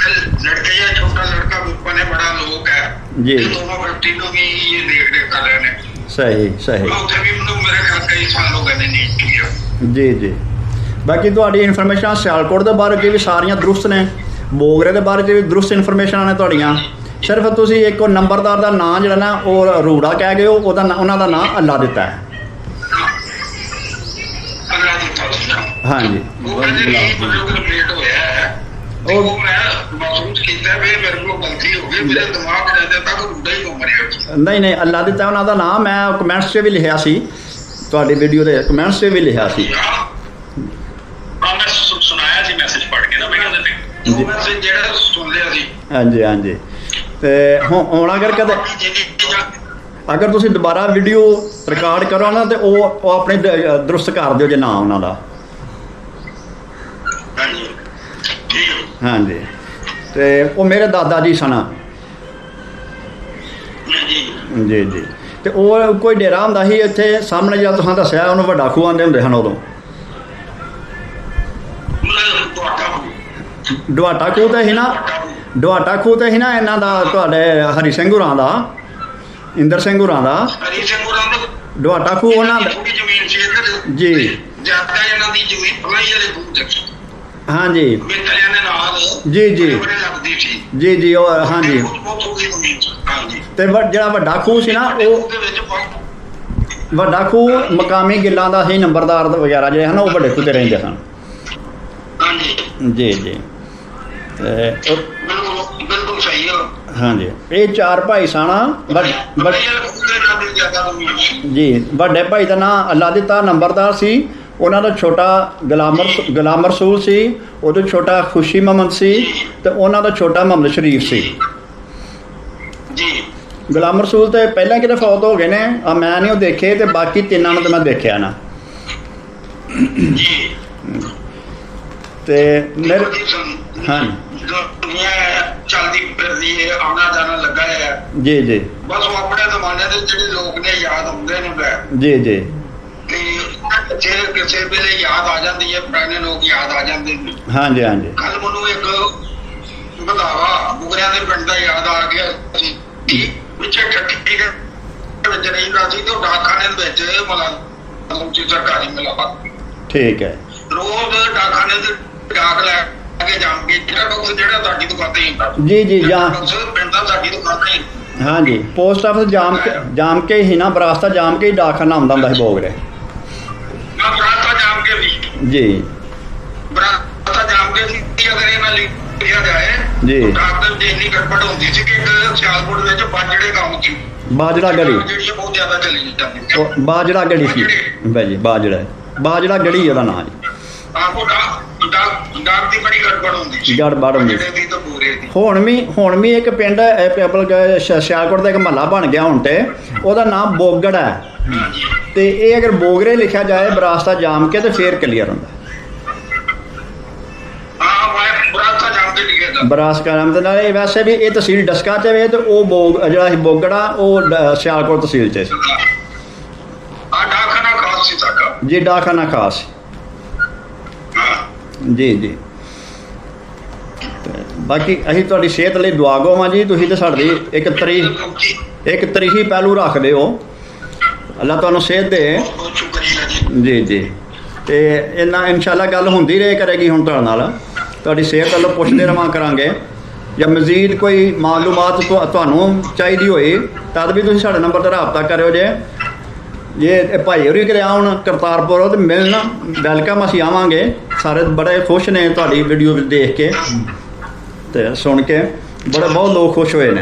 [SPEAKER 1] ਲੜਕੇ ਜਾਂ ਛੋਟਾ ਲੜਕਾ ਬਣੇ ਬੜਾ ਲੋਕ ਹੈ
[SPEAKER 2] ਜੀ,
[SPEAKER 1] ਦੋਨੋਂ ਵਿਅਕਤੀ ਨੂੰ ਵੀ ਇਹ ਦੇਖ ਕਰ ਰਹੇ ਨੇ।
[SPEAKER 2] ਸਹੀ ਸਹੀ
[SPEAKER 1] ਉੱਥੇ ਵੀ ਮੈਨੂੰ ਮੇਰੇ ਖਿਆਲ ਕਈ ਸਾਲ ਹੋ ਗਏ ਨੇ ਨਹੀਂ ਕੀਤਾ।
[SPEAKER 2] ਜੀ ਜੀ ਬਾਕੀ ਤੁਹਾਡੀ ਇਨਫੋਰਮੇਸ਼ਨ ਸਿਆਲਕੋਟ ਦੇ ਬਾਰੇ 'ਚ ਵੀ ਸਾਰੀਆਂ ਦਰੁਸਤ ਨੇ, ਬੋਗਰੇ ਦੇ ਬਾਰੇ 'ਚ ਵੀ ਦਰੁਸਤ ਇਨਫੋਰਮੇਸ਼ਨਾਂ ਨੇ ਤੁਹਾਡੀਆਂ। ਸਿਰਫ ਤੁਸੀਂ ਇੱਕ ਨੰਬਰਦਾਰ ਦਾ ਨਾਂ ਜਿਹੜਾ ਨਾ ਉਹ ਰੂੜਾ ਕਹਿ ਗਏ ਹੋ, ਉਹਨਾਂ ਦਾ ਨਾਂ ਅੱਲਾ ਦਿੱਤਾ ਹੈ। ਹਾਂਜੀ
[SPEAKER 1] ਉਹ ਕਹਿੰਦੇ ਨਹੀਂ ਮਤਲਬ ਲੇਟ ਹੋਇਆ ਹੈ। ਉਹ ਮੈਂ ਮਹਿਸੂਸ ਕੀਤਾ ਵੀ ਮੇਰੇ ਕੋਲ ਗਲਤੀ ਹੋ ਗਈ, ਮੇਰੇ ਦਿਮਾਗ ਦੇ ਅੰਦਰ ਤੱਕ ਰੁੱਡਾ ਹੀ ਘੁੰਮ ਰਿਹਾ।
[SPEAKER 2] ਨਹੀਂ ਅੱਲਾ ਦਿੱਤਾ ਉਹਨਾਂ ਦਾ ਨਾਮ, ਮੈਂ ਕਮੈਂਟਸ 'ਚ ਵੀ ਲਿਖਿਆ ਸੀ, ਤੁਹਾਡੀ ਵੀਡੀਓ ਦੇ ਕਮੈਂਟਸ 'ਚ ਵੀ ਲਿਖਿਆ ਸੀ।
[SPEAKER 1] ਮੈਂ ਸੁਣਾਇਆ ਸੀ ਮੈਸੇਜ ਪੜ੍ਹ ਕੇ ਨਾ ਮੈਂ ਉਹਦੇ ਤੇ, ਉਹ ਮੈਸੇਜ ਜਿਹੜਾ ਸੁਣ ਲਿਆ ਸੀ।
[SPEAKER 2] ਹਾਂਜੀ ਹਾਂਜੀ ਤੇ ਹੁਣ ਅਗਰ ਤੁਸੀਂ ਦੁਬਾਰਾ ਵੀਡੀਓ ਰਿਕਾਰਡ ਕਰੋ ਨਾ ਤੇ ਉਹ ਆਪਣੇ ਦਰੁਸਤ ਕਰ ਦਿਓ ਜੇ ਨਾ ਉਹਨਾਂ ਦਾ। ਹਾਂਜੀ ਤੇ ਉਹ ਮੇਰੇ ਦਾਦਾ ਜੀ ਸਨ ਜੀ ਜੀ। ਤੇ ਉਹ ਕੋਈ ਡੇਰਾ ਹੁੰਦਾ ਸੀ ਇੱਥੇ ਸਾਹਮਣੇ, ਜਿਹੜਾ ਤੁਸੀਂ ਦੱਸਿਆ ਉਹਨੂੰ ਵੱਡਾ ਖੂਹ ਆਉਂਦੇ ਹੁੰਦੇ ਹਨ ਉਦੋਂ। ਦੁਆਟਾ ਖੂਹ ਤਾਂ ਸੀ ਨਾ, ਦੁਆਟਾ ਖੂਹ ਤਾਂ ਸੀ ਨਾ ਇਹਨਾਂ ਦਾ, ਤੁਹਾਡੇ ਹਰੀ ਸਿੰਘ ਹੁਰਾਂ ਦਾ, ਇੰਦਰ ਸਿੰਘ ਹੁਰਾਂ ਦਾ। ਦੁਆਟਾ ਖੂਹ ਉਹਨਾਂ ਦਾ ਜੀ। ਹਾਂਜੀ ਜੀ ਜੀ ਜੀ ਜੀ ਉਹ ਹਾਂਜੀ। ਤੇ ਜਿਹੜਾ ਵੱਡਾ ਖੂਹ ਸੀ ਨਾ ਉਹ ਵੱਡਾ ਖੂਹ ਮਕਾਮੀ ਗਿੱਲਾਂ ਦਾ ਸੀ, ਨੰਬਰਦਾਰ ਵਗੈਰਾ ਜਿਹੜੇ ਹਨ ਉਹ ਵੱਡੇ ਖੂਹ ਤੇ ਰਹਿੰਦੇ ਸਨ।
[SPEAKER 1] ਹਾਂਜੀ
[SPEAKER 2] ਜੀ ਜੀ ਤੇ
[SPEAKER 1] ਬਿਲਕੁਲ ਬਿਲਕੁਲ ਸਹੀ ਹੈ।
[SPEAKER 2] ਹਾਂਜੀ, ਇਹ 4 ਭਾਈ ਸਨ। ਜੀ, ਵੱਡੇ ਭਾਈ ਦਾ ਨਾਂ ਅੱਲਾ ਦਿੱਤਾ ਨੰਬਰਦਾਰ ਸੀ, ਉਹਨਾਂ ਦਾ ਛੋਟਾ ਗੁਲਾਮ ਰਸੂਲ ਸੀ, ਉਹਦਾ ਛੋਟਾ ਖੁਸ਼ੀ ਮੁਹੰਮਦ ਸੀ, ਤੇ ਉਹਨਾਂ ਦਾ ਛੋਟਾ ਮੁਹੰਮਦ ਸ਼ਰੀਫ ਸੀ।
[SPEAKER 1] ਜੀ
[SPEAKER 2] ਗੁਲਾਮ ਰਸੂਲ ਤੇ ਪਹਿਲਾਂ ਕਿਤੇ ਫੌਤ ਹੋ ਗਏ ਨੇ, ਮੈਂ ਨਹੀਂ ਉਹ ਦੇਖੇ, ਤੇ ਬਾਕੀ ਤਿੰਨਾਂ ਨੂੰ ਤਾਂ ਮੈਂ ਦੇਖਿਆ ਨਾ।
[SPEAKER 1] ਜੀ
[SPEAKER 2] ਤੇ ਮੇਰੇ ਹਾਂ
[SPEAKER 1] ਦੁਨੀਆ ਚੱਲਦੀ ਫਿਰਦੀ ਹੈ, ਆਉਣਾ ਜਾਣਾ ਲੱਗਾ ਹੈ।
[SPEAKER 2] ਜੀ ਜੀ
[SPEAKER 1] ਬਸ ਉਹ ਆਪਣੇ ਜ਼ਮਾਨੇ ਦੇ ਜਿਹੜੇ ਲੋਕ ਨੇ ਯਾਦ ਆਉਂਦੇ ਨੇ ਬੈ
[SPEAKER 2] ਜੀ ਜੀ
[SPEAKER 1] ਤੇ ਜੇ ਕਿਸੇ ਵੇਲੇ ਯਾਦ ਆ ਜਾਂਦੀ ਹੈ, ਪੁਰਾਣੇ ਲੋਕ ਯਾਦ ਆ ਜਾਂਦੇ ਨੇ।
[SPEAKER 2] ਹਾਂਜੀ ਹਾਂਜੀ
[SPEAKER 1] ਕੱਲ ਮੈਨੂੰ ਇੱਕ ਬਧਾਵਾ ਬੁਗਰਿਆਂ ਦੇ ਪਿੰਡ ਦਾ ਯਾਦ ਆ ਗਿਆ ਸੀ। ਪਿੱਛੇ ਠੱਠੀ ਦੇ ਵਿੱਚ ਰਹਿੰਦਾ ਸੀ ਤੇ ਉਹ ਡਾਕਖਾਨੇ ਦੇ ਵਿੱਚ ਮਤਲਬ ਸਰਕਾਰੀ ਮਿਲਾਵਾ।
[SPEAKER 2] ਠੀਕ ਹੈ।
[SPEAKER 1] ਰੋਜ਼ ਡਾਕਖਾਨੇ ਦੇ ਡਾਕ ਲੈ ਕੇ ਜਾਣਗੇ, ਜਿਹੜਾ ਸਾਡੀ ਦੁਕਾਨ ਤੇ ਹੁੰਦਾ।
[SPEAKER 2] ਜੀ ਜੀ ਜਾਂ
[SPEAKER 1] ਪਿੰਡ ਦਾ ਸਾਡੀ ਦੁਕਾਨ ਤੇ।
[SPEAKER 2] ਹਾਂਜੀ, ਪੋਸਟ ਆਫਿਸ ਜਾਮ ਕੇ ਹੀ ਨਾ, ਬਰਾਸਤਾ ਜਾਮ ਕੇ ਹੀ ਡਾਕਖਾਨਾ ਆਉਂਦਾ ਹੁੰਦਾ ਸੀ ਬੋਗਰੇ।
[SPEAKER 1] ਬਰਾਸਤਾ ਜਾਮ ਕੇ ਵੀ
[SPEAKER 2] ਜੀ
[SPEAKER 1] ਬਰਾਸਤਾ ਜਾਮ ਕੇ ਵੀ ਅਗਰ ਇਹਨਾਂ ਲਿਖਿਆ ਜਾਏ
[SPEAKER 2] ਜੀ।
[SPEAKER 1] ਡਾਕ ਦੇ ਵਿੱਚ ਇੰਨੀ ਗੜਬੜ ਹੁੰਦੀ ਸੀ ਕਿ ਇੱਕ ਸਿਆਲਕੋਟ ਵਿੱਚ ਬਾਜੜੇ ਕੰਮ ਸੀ,
[SPEAKER 2] ਬਾਜੜਾ ਗੜੀ,
[SPEAKER 1] ਜਿਹੜੀ ਬਹੁਤ ਜ਼ਿਆਦਾ ਚੱਲੀ ਜਾਂਦੀ ਸੀ।
[SPEAKER 2] ਉਹ ਬਾਜੜਾ ਗੜੀ ਸੀ ਭਾਈ ਜੀ, ਬਾਜੜਾ ਗੜੀ ਉਹਦਾ ਨਾਂ ਜੀ।
[SPEAKER 1] ਆਪੋ ਡਾਕ ਦੀ ਬੜੀ ਗੜਬੜ ਹੁੰਦੀ ਸੀ,
[SPEAKER 2] ਗੜਬੜ ਹੁੰਦੀ ਸੀ।
[SPEAKER 1] ਦੀ ਤਾਂ ਪੂਰੇ ਦੀ।
[SPEAKER 2] ਹੁਣ ਵੀ ਇੱਕ ਪਿੰਡ ਸਿਆਲਕੋਟ ਦਾ ਇੱਕ ਮਹੱਲਾ ਬਣ ਗਿਆ ਹੁਣ, ਤੇ ਉਹਦਾ ਨਾਮ ਬੋਗੜ ਹੈ।
[SPEAKER 1] ਹਾਂਜੀ
[SPEAKER 2] ਤੇ ਇਹ ਅਗਰ ਬੋਗਰੇ ਲਿਖਿਆ ਜਾਏ ਬਰਾਸਤਾ ਜਾਮ ਕੇ, ਤੇ ਫੇਰ ਕਲੀਅਰ ਹੁੰਦਾ।
[SPEAKER 1] ਬਰਾਸਤਾ ਜਾਮ ਕੇ ਲਿਖਿਆ ਜਾਂਦਾ।
[SPEAKER 2] ਬਰਾਸਤਾ ਜਾਮ ਦੇ ਨਾਲ ਇਹ ਵੈਸੇ ਵੀ ਇਹ ਤਹਿਸੀਲ ਡਸਕਾ ਚ ਵੇ, ਤੇ ਉਹ ਜਿਹੜਾ ਸੀ ਬੋਗੜਾ ਉਹ ਸਿਆਲਕੋਟ ਤਹਿਸੀਲ ਚ ਸੀ।
[SPEAKER 1] ਡਾਕਖਾਨਾ ਖਾਸ ਸੀ ਸਾਡਾ।
[SPEAKER 2] ਜੀ, ਡਾਕਖਾਨਾ ਖਾਸ। ਜੀ ਜੀ ਤੇ ਬਾਕੀ ਅਸੀਂ ਤੁਹਾਡੀ ਸਿਹਤ ਲਈ ਦੁਆ ਗੋ ਜੀ। ਤੁਸੀਂ ਤੇ ਸਾਡੀ ਇੱਕ ਤਰੀਹੀ ਪਹਿਲੂ ਰੱਖਦੇ ਹੋ, ਅੱਲਾ ਤੁਹਾਨੂੰ ਸਿਹਤ ਦੇ।
[SPEAKER 1] ਬਹੁਤ ਸ਼ੁਕਰੀਆ ਜੀ।
[SPEAKER 2] ਜੀ ਜੀ ਤੇ ਇਹਨਾਂ ਇਨਸ਼ਾਅੱਲਾ ਗੱਲ ਹੁੰਦੀ ਰਹੇ ਕਰੇਗੀ। ਹੁਣ ਤੁਹਾਡੇ ਨਾਲ ਤੁਹਾਡੀ ਸਿਹਤ ਵੱਲੋਂ ਪੁੱਛਦੇ ਰਵਾਂ ਕਰਾਂਗੇ, ਜਾਂ ਮਜ਼ੀਦ ਕੋਈ ਮਾਲੂਮਾਤ ਤੁਹਾਨੂੰ ਚਾਹੀਦੀ ਹੋਈ ਤਦ ਵੀ ਤੁਸੀਂ ਸਾਡੇ ਨੰਬਰ 'ਤੇ ਰਾਬਤਾ ਕਰਿਓ। ਜੇ ਭਾਈ ਹੋਰੀ ਕਰਿਆ ਹੁਣ ਕਰਤਾਰਪੁਰ ਤੇ ਮਿਲਣਾ ਵੈਲਕਮ, ਅਸੀਂ ਆਵਾਂਗੇ। ਸਾਰੇ ਬੜੇ ਖੁਸ਼ ਨੇ ਤੁਹਾਡੀ ਵੀਡੀਓ ਦੇਖ ਕੇ ਤੇ ਸੁਣ ਕੇ, ਬਹੁਤ ਲੋਕ ਖੁਸ਼ ਹੋਏ ਨੇ।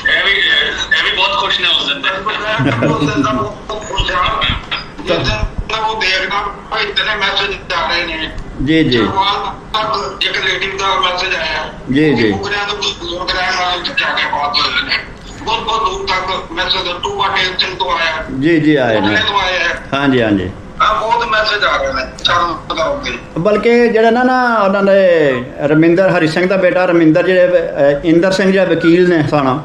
[SPEAKER 1] ਇਹ ਵੀ ਬਹੁਤ ਖੁਸ਼ ਨੇ ਉਸ ਦਿਨ ਤੇ। ਉਹ ਦੇਖਦਾ ਇਤਨੇ ਮੈਸੇਜ ਆ ਰਹੇ ਨੇ।
[SPEAKER 2] ਜੀ ਜੀ
[SPEAKER 1] ਇੱਕ ਰਿਲੇਟਿਵ ਦਾ ਮੈਸੇਜ ਆਇਆ।
[SPEAKER 2] ਜੀ ਜੀ
[SPEAKER 1] ਬੁਗਰਿਆਂ ਤੋਂ ਬਜ਼ੁਰਗ ਰਹਿਣ ਵਾਲੇ ਜਾ ਕੇ ਬਾਤ ਹੋਏ ਨੇ। ਬਹੁਤ ਦੂਰ ਤੱਕ ਮੈਸੇਜ ਟੂਬਾਟੇਲ ਤੋਂ ਆਇਆ।
[SPEAKER 2] ਜੀ ਜੀ ਆਏ ਨੇ।
[SPEAKER 1] ਤੋਂ ਆਇਆ।
[SPEAKER 2] ਹਾਂਜੀ ਹਾਂਜੀ
[SPEAKER 1] ਬਹੁਤ ਮੈਸੇਜ ਆ ਰਹੇ ਨੇ ਚਾਰੋਂ ਤਰਫ ਦੇ।
[SPEAKER 2] ਬਲਕਿ ਜਿਹੜਾ ਨਾ ਉਹਨਾਂ ਦੇ ਰਮਿੰਦਰ ਹਰੀ ਸਿੰਘ ਦਾ ਬੇਟਾ ਰਮਿੰਦਰ, ਜਿਹੜੇ ਇੰਦਰ ਸਿੰਘ ਜਿਹੜੇ ਵਕੀਲ ਨੇ ਸਾਣਾ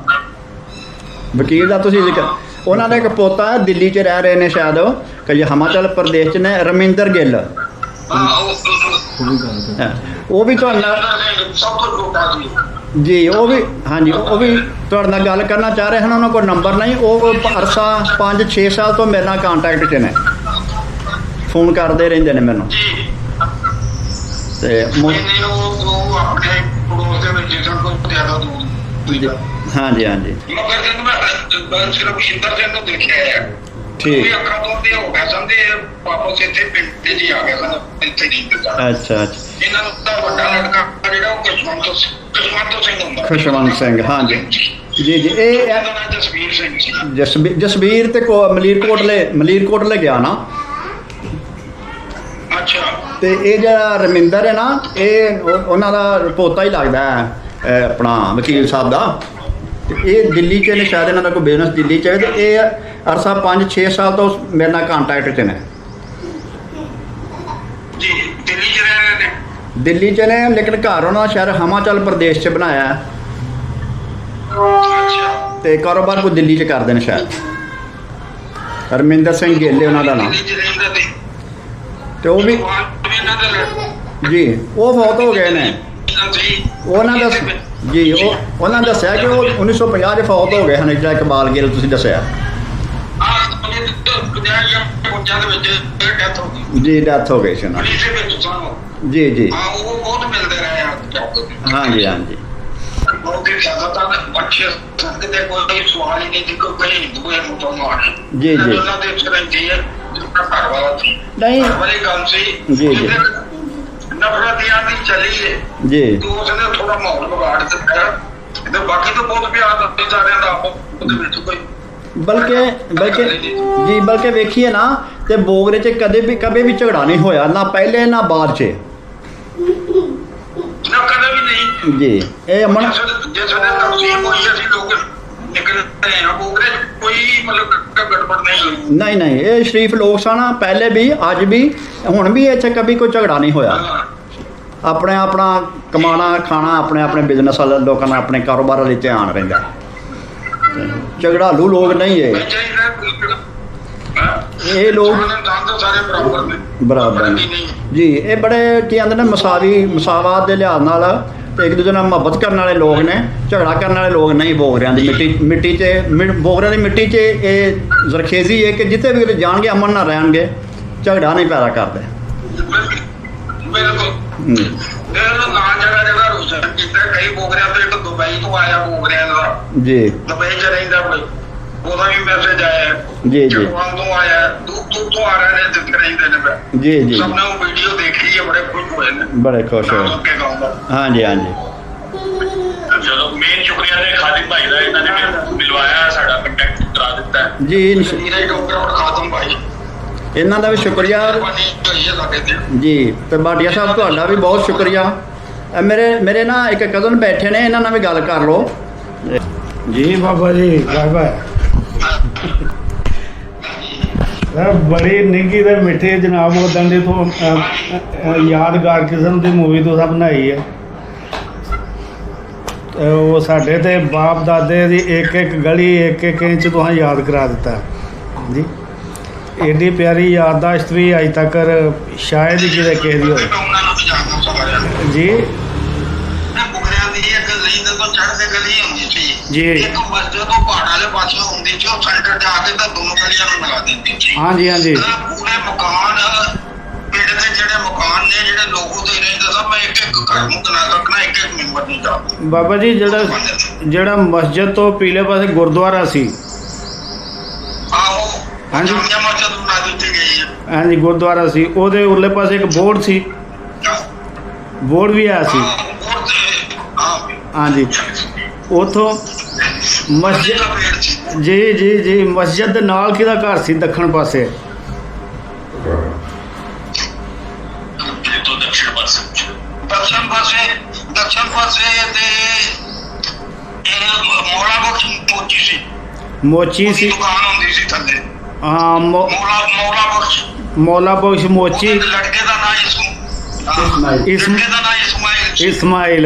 [SPEAKER 2] ਵਕੀਲ ਦਾ ਤੁਸੀਂ ਜ਼ਿਕਰ, ਉਹਨਾਂ ਦਾ ਇੱਕ ਪੋਤਾ ਦਿੱਲੀ 'ਚ ਰਹਿ ਰਹੇ ਨੇ ਸ਼ਾਇਦ, ਕਿ ਹਿਮਾਚਲ ਪ੍ਰਦੇਸ਼ 'ਚ ਨੇ, ਰਮਿੰਦਰ ਗਿੱਲ। ਉਹ ਵੀ ਤੁਹਾਡੇ ਨਾਲ
[SPEAKER 1] ਸਭ ਤੋਂ ਛੋਟਾ ਸੀ
[SPEAKER 2] ਜੀ, ਉਹ ਵੀ ਹਾਂਜੀ, ਉਹ ਵੀ ਤੁਹਾਡੇ ਨਾਲ ਗੱਲ ਕਰਨਾ ਚਾਹ ਰਹੇ ਹਨ। ਉਹਨਾਂ ਕੋਲ ਨੰਬਰ ਨਹੀਂ, ਉਹ ਅਰਸਾ 5-6 ਸਾਲ ਤੋਂ ਮੇਰੇ ਨਾਲ ਕਾਂਟੈਕਟ 'ਚ ਨੇ, ਫੋਨ ਕਰਦੇ ਰਹਿੰਦੇ ਨੇ ਮੈਨੂੰ। ਤੇ
[SPEAKER 1] ਉਹ ਆਪਣੇ ਪੜੋਸ ਦੇ ਵਿੱਚ ਜਿਸਨ ਤੋਂ ਜ਼ਿਆਦਾ ਦੂਰ।
[SPEAKER 2] ਹਾਂਜੀ ਹਾਂਜੀ
[SPEAKER 1] ਮਗਰ ਜਦੋਂ ਮੈਂ ਸਿਰਫ ਇੰਦਰ ਸਿੰਘ ਨੂੰ ਦੇਖਿਆ ਹੈ,
[SPEAKER 2] ਠੀਕ।
[SPEAKER 1] ਉਹ ਅੱਖਾਂ ਤੋਂ ਤੇ ਹੋ ਗਿਆ ਸਮਝੇ ਵਾਪਸ ਇੱਥੇ ਪਿੰਡ 'ਚ ਆ ਗਿਆ ਸਨ, ਇੱਥੇ ਨਹੀਂ ਦਿੱਤਾ।
[SPEAKER 2] ਅੱਛਾ ਅੱਛਾ,
[SPEAKER 1] ਇਹਨਾਂ ਦਾ ਵੱਡਾ ਲੜਕਾ ਜਿਹੜਾ ਉਹ ਖੁਸ਼ਵੰਤ ਸਿੰਘ ਹੁੰਦਾ।
[SPEAKER 2] ਖੁਸ਼ਵੰਤ ਸਿੰਘ, ਹਾਂਜੀ ਜੀ ਜੀ। ਇਹ
[SPEAKER 1] ਉਹਦਾ ਨਾਮ ਜਸਵੀਰ ਸਿੰਘ ਸੀ।
[SPEAKER 2] ਜਸਵੀਰ ਤੇ ਮਲੀਰਕੋਟਲੇ ਗਿਆ ਨਾ।
[SPEAKER 1] ਅੱਛਾ।
[SPEAKER 2] ਤੇ ਇਹ ਜਿਹੜਾ ਰਮਿੰਦਰ ਹੈ ਨਾ, ਇਹ ਉਹਨਾਂ ਦਾ ਪੋਤਾ ਹੀ ਲੱਗਦਾ ਹੈ ਆਪਣਾ ਵਕੀਲ ਸਾਹਿਬ ਦਾ। ਤੇ ਇਹ ਦਿੱਲੀ 'ਚ ਨੇ ਸ਼ਾਇਦ, ਇਹਨਾਂ ਦਾ ਕੋਈ ਬਿਜ਼ਨਸ ਦਿੱਲੀ 'ਚ ਹੈ। ਤੇ ਇਹ ਅਰਸਾ 5-6 ਸਾਲ ਤੋਂ ਮੇਰੇ ਨਾਲ ਕਾਂਟੈਕਟ 'ਚ ਨੇ।
[SPEAKER 1] ਜੀ ਦਿੱਲੀ 'ਚ ਰਹਿ ਰਹੇ ਨੇ।
[SPEAKER 2] ਦਿੱਲੀ 'ਚ ਨੇ, ਲੇਕਿਨ ਘਰ ਉਹਨਾਂ ਦਾ ਸ਼ਹਿਰ ਹਿਮਾਚਲ ਪ੍ਰਦੇਸ਼ 'ਚ ਬਣਾਇਆ ਹੈ,
[SPEAKER 1] ਅੱਛਾ।
[SPEAKER 2] ਤੇ ਕਾਰੋਬਾਰ ਕੋਈ ਦਿੱਲੀ 'ਚ ਕਰਦੇ ਨੇ ਸ਼ਾਇਦ। ਰਮਿੰਦਰ ਸਿੰਘ ਗਿੱਲ ਉਹਨਾਂ ਦਾ ਨਾਮ।
[SPEAKER 1] ਦਿੱਲੀ 'ਚ ਰਹਿੰਦਾ ਤੇ
[SPEAKER 2] ਤੇ ਉਹ ਵੀ
[SPEAKER 1] ਇਹਨਾਂ ਦਾ ਲੜਕਾ
[SPEAKER 2] ਜੀ, ਉਹ ਫੌਤ ਹੋ ਗਏ ਨੇ। ਉਹਨਾਂ ਦਾ ਜੀ, ਉਹਨਾਂ ਦੱਸਿਆ ਕਿ ਉਹ 1950 'ਚ ਫੌਤ ਹੋ ਗਏ ਹਨ। ਜਿਹੜਾ ਇਕਬਾਲ ਗਿੱਲ ਤੁਸੀਂ ਦੱਸਿਆ ਜੀ, ਡੈਥ ਹੋ ਗਈ ਸੀ ਉਹਨਾਂ ਦੀ। ਜੀ ਜੀ
[SPEAKER 1] ਉਹ ਬਹੁਤ ਮਿਲਦੇ ਰਹੇ ਆ।
[SPEAKER 2] ਹਾਂਜੀ ਹਾਂਜੀ।
[SPEAKER 1] बहुत ही ज्यादातर अच्छे संस्कृत है, कोई सवाल ही नहीं थी, कोई हिंदू है मुसलमान है।
[SPEAKER 2] जी, जी।
[SPEAKER 1] ਉਹਨਾਂ ਦੇ ਚਰਨਜੀ ਹੈ ਜਿਸਦਾ ਘਰ ਵਾਲਾ ਸੀ।
[SPEAKER 2] ਨਹੀਂ।
[SPEAKER 1] ਘਰ ਵਾਲੀ ਗੱਲ ਸੀ।
[SPEAKER 2] ਜੀ, ਜੀ।
[SPEAKER 1] ਨਫ਼ਰਤ ਦੀ ਚੱਲੀ ਹੈ
[SPEAKER 2] ਜੀ।
[SPEAKER 1] ਤੇ ਉਸਨੇ ਥੋੜਾ ਮਾਹੌਲ ਵਿਗਾੜ ਦਿੱਤਾ ਹੈ। ਤੇ ਬਾਕੀ ਤਾਂ ਬਹੁਤ ਪਿਆਰ ਦਿੱਤੇ ਜਾ ਰਹੇ ਦਾ ਆਪੋ ਦੇ ਵਿੱਚ ਕੋਈ
[SPEAKER 2] ਬਲਕਿ ਜੀ ਬਲਕਿ ਵੇਖੀਏ ਨਾ ਤੇ ਬੋਗਰੇ 'ਚ ਕਦੇ ਵੀ ਝਗੜਾ ਨਹੀਂ ਹੋਇਆ, ਨਾ ਪਹਿਲੇ ਨਾ ਬਾਅਦ 'ਚ
[SPEAKER 1] ਨਾ ਕਦੇ ਵੀ ਨਹੀਂ
[SPEAKER 2] ਜੀ। ਇਹ ਅਮਨ
[SPEAKER 1] ਜੇ ਸਾਡੇ ਤਕਸੀਮ ਹੋਈ ਅਸੀਂ ਲੋਕ ਨਿਕਲਦੇ ਆ ਬੋਗਰੇ ਕੋਈ ਮਤਲਬ ਗੜਬੜ ਨਹੀਂ ਹੋਈ।
[SPEAKER 2] ਨਹੀਂ ਇਹ ਸ਼ਰੀਫ ਲੋਕ ਸਨ, ਪਹਿਲੇ ਵੀ ਅੱਜ ਵੀ ਹੁਣ ਵੀ ਇੱਥੇ ਕਦੀ ਕੋਈ ਝਗੜਾ ਨਹੀਂ ਹੋਇਆ। ਆਪਣਾ ਕਮਾਣਾ ਖਾਣਾ ਆਪਣੇ ਬਿਜ਼ਨਸ ਵਾਲੇ ਲੋਕਾਂ ਦਾ ਆਪਣੇ ਕਾਰੋਬਾਰ ਲਈ ਧਿਆਨ ਰਹਿੰਦਾ। ਝਗੜਾਲੂ ਲੋਕ ਨਹੀਂ ਇਹ ਲੋਕ
[SPEAKER 1] ਸਾਰੇ ਬਰਾਬਰ ਨੇ
[SPEAKER 2] ਬਰਾਬਰ ਨੇ ਜੀ। ਇਹ ਬੜੇ ਕੀ ਕਹਿੰਦੇ ਨੇ ਮਸਾਵਾਤ ਦੇ ਲਿਹਾਜ਼ ਨਾਲ ਤੇ ਇੱਕ ਦੂਜੇ ਨਾਲ ਮੁਹੱਬਤ ਕਰਨ ਵਾਲੇ ਲੋਕ ਨੇ, ਝਗੜਾ ਕਰਨ ਵਾਲੇ ਲੋਕ ਨਹੀਂ। ਬੋਗਰਿਆਂ ਦੀ ਮਿੱਟੀ 'ਚ ਬੋਗਰਿਆਂ ਦੀ ਮਿੱਟੀ 'ਚ ਇਹ ਜ਼ਰਖੇਜ਼ੀ ਹੈ ਕਿ ਜਿੱਥੇ ਵੀ ਜਾਣਗੇ ਅਮਨ ਨਾਲ ਰਹਿਣਗੇ, ਝਗੜਾ ਨਹੀਂ ਪੈਦਾ ਕਰਦੇ।
[SPEAKER 1] ਬਿਲਕੁਲ ਇਹ ਨਾ ਜਗ੍ਹਾ ਰੋਸ਼ਨ ਕੀਤਾ ਕਈ ਬੋਗਰਿਆਂ ਤੋਂ। ਇੱਕ ਦੁਬਈ ਤੋਂ ਆਇਆ ਬੋਗਰਿਆਂ ਦਾ
[SPEAKER 2] ਜੀ,
[SPEAKER 1] ਦੁਬਈ ਚ ਰਹਿੰਦਾ ਕੋਈ, ਉਹਦਾ ਵੀ ਮੈਸੇਜ ਆਇਆ
[SPEAKER 2] ਜੀ, ਜੀ।
[SPEAKER 1] ਜਪਾਨ ਤੋਂ ਆਇਆ, ਦੂਰ ਤੋਂ ਆ ਰਹੇ ਨੇ ਦਿੱਤੇ ਰਹਿੰਦੇ ਨੇ।
[SPEAKER 2] ਜੀ, ਜੀ।
[SPEAKER 1] ਸਭ ਨੇ ਉਹ ਵੀਡੀਓ ਦੇਖੀ ਹੈ, ਬੜੇ ਖੁਸ਼ ਹੋਏ ਨੇ,
[SPEAKER 2] ਬੜੇ ਖੁਸ਼ ਹੋਏ। ਹਾਂਜੀ।
[SPEAKER 1] ਚਲੋ ਮੇਨ ਸ਼ੁਕਰੀਆ ਨੇ ਖਾਲਿਦ ਭਾਈ ਦਾ, ਇਹਨਾਂ ਨੇ ਮੈਨੂੰ ਮਿਲਵਾਇਆ, ਸਾਡਾ ਕੰਟੈਕਟ ਕਰਾ ਦਿੱਤਾ ਹੈ
[SPEAKER 2] ਜੀ।
[SPEAKER 1] ਮੇਰੇ ਡਾਕਟਰ ਖਾਤਮ ਭਾਈ,
[SPEAKER 2] ਇਹਨਾਂ ਦਾ ਵੀ ਸ਼ੁਕਰੀਆ ਜੀ। ਤੇ ਬਾਟੀਆ ਸਾਹਿਬ ਤੁਹਾਡਾ ਵੀ ਬਹੁਤ ਸ਼ੁਕਰੀਆ। ਮੇਰੇ ਨਾ ਇੱਕ ਕਜ਼ਨ ਬੈਠੇ ਨੇ, ਇਹਨਾਂ ਨਾਲ ਵੀ ਗੱਲ ਕਰ ਲਓ
[SPEAKER 3] ਜੀ। ਬਾਬਾ ਜੀ ਬਾਬਾ ਬੜੀ ਨਿੱਘੀ ਤੇ ਮਿੱਠੀ ਜਨਾਬ ਉਦੋਂ ਦੀ ਤੋਂ ਯਾਦਗਾਰ ਕਿਸਮ ਦੀ ਮੂਵੀ ਤੁਸੀਂ ਬਣਾਈ ਹੈ। ਉਹ ਸਾਡੇ ਤੇ ਬਾਪ ਦਾਦੇ ਦੀ ਇੱਕ ਗਲੀ ਇੱਕ ਇੰਚ ਤੁਸੀਂ ਯਾਦ ਕਰਾ ਦਿੱਤਾ ਜੀ। ਏਡੀ ਪਿਆਰੀ ਯਾਦਦਾਸ਼ਤ ਵੀ ਅਜ ਤੱਕ ਸ਼ਾਇਦ ਹੀ ਕਿਤੇ ਕਿਸੇ ਦੀ ਹੋਵੇ ਜੀ। ਜੀ।
[SPEAKER 1] ਇੱਕ ਮਸਜਿਦ ਤੋਂ ਪਹਾੜ ਵਾਲੇ ਪਾਸੇ ਹੁੰਦੀ ਸੀ, ਉਹ ਸੈਂਟਰ ਜਾ ਕੇ ਤਾਂ ਦੋਨੋਂ ਗਲੀਆਂ ਨੂੰ ਮਿਲਾ ਦਿੰਦੀ ਸੀ।
[SPEAKER 3] ਹਾਂਜੀ।
[SPEAKER 1] ਪੂਰੇ ਮਕਾਨ ਪਿੰਡ ਦੇ ਜਿਹੜੇ ਮਕਾਨ ਨੇ, ਜਿਹੜੇ ਲੋਕ ਉਹਦੇ ਰਹਿੰਦੇ ਸਭ, ਮੈਂ ਇੱਕ ਘਰ ਨੂੰ ਬਣਾ ਰੱਖਣਾ, ਇੱਕ ਮੈਂਬਰ ਨਹੀਂ ਜਾਣਦਾ।
[SPEAKER 3] ਬਾਬਾ ਜੀ ਜਿਹੜਾ ਮਸਜਿਦ ਤੋਂ ਪੀਲੇ ਪਾਸੇ ਗੁਰਦੁਆਰਾ ਸੀ,
[SPEAKER 1] ਆਹੋ
[SPEAKER 3] ਹਾਂਜੀ।
[SPEAKER 1] ਮਸਜਿਦ ਬਣਾ ਦਿੱਤੀ ਗਈ ਹੈ।
[SPEAKER 3] ਹਾਂਜੀ ਗੁਰਦੁਆਰਾ ਸੀ, ਉਹਦੇ ਉਰਲੇ ਪਾਸੇ ਇੱਕ ਬੋਰਡ ਸੀ, ਬੋਰਡ ਵੀ ਆਇਆ ਸੀ। ਹਾਂਜੀ। ਉਥੋਂ ਮਸਜਿਦ ਜੀ ਮਸਜਿਦ ਦੇ ਨਾਲ ਕਿਹਦਾ ਘਰ ਸੀ ਦੱਖਣ ਪਾਸੇ?
[SPEAKER 1] ਦਕਸ਼ਣ ਪਾਸੇ ਤੇ ਇਹ
[SPEAKER 3] ਮੋਚੀ ਸੀ।
[SPEAKER 1] ਦੁਕਾਨ ਹੁੰਦੀ ਸੀ ਥੱਲੇ।
[SPEAKER 3] ਹਾਂ ਮੌਲਾ ਬਖਸ਼ ਮੋਚੀ।
[SPEAKER 1] ਲੜਕੇ ਦਾ ਨਾਮ
[SPEAKER 3] ਇਸਮਾਇਲ।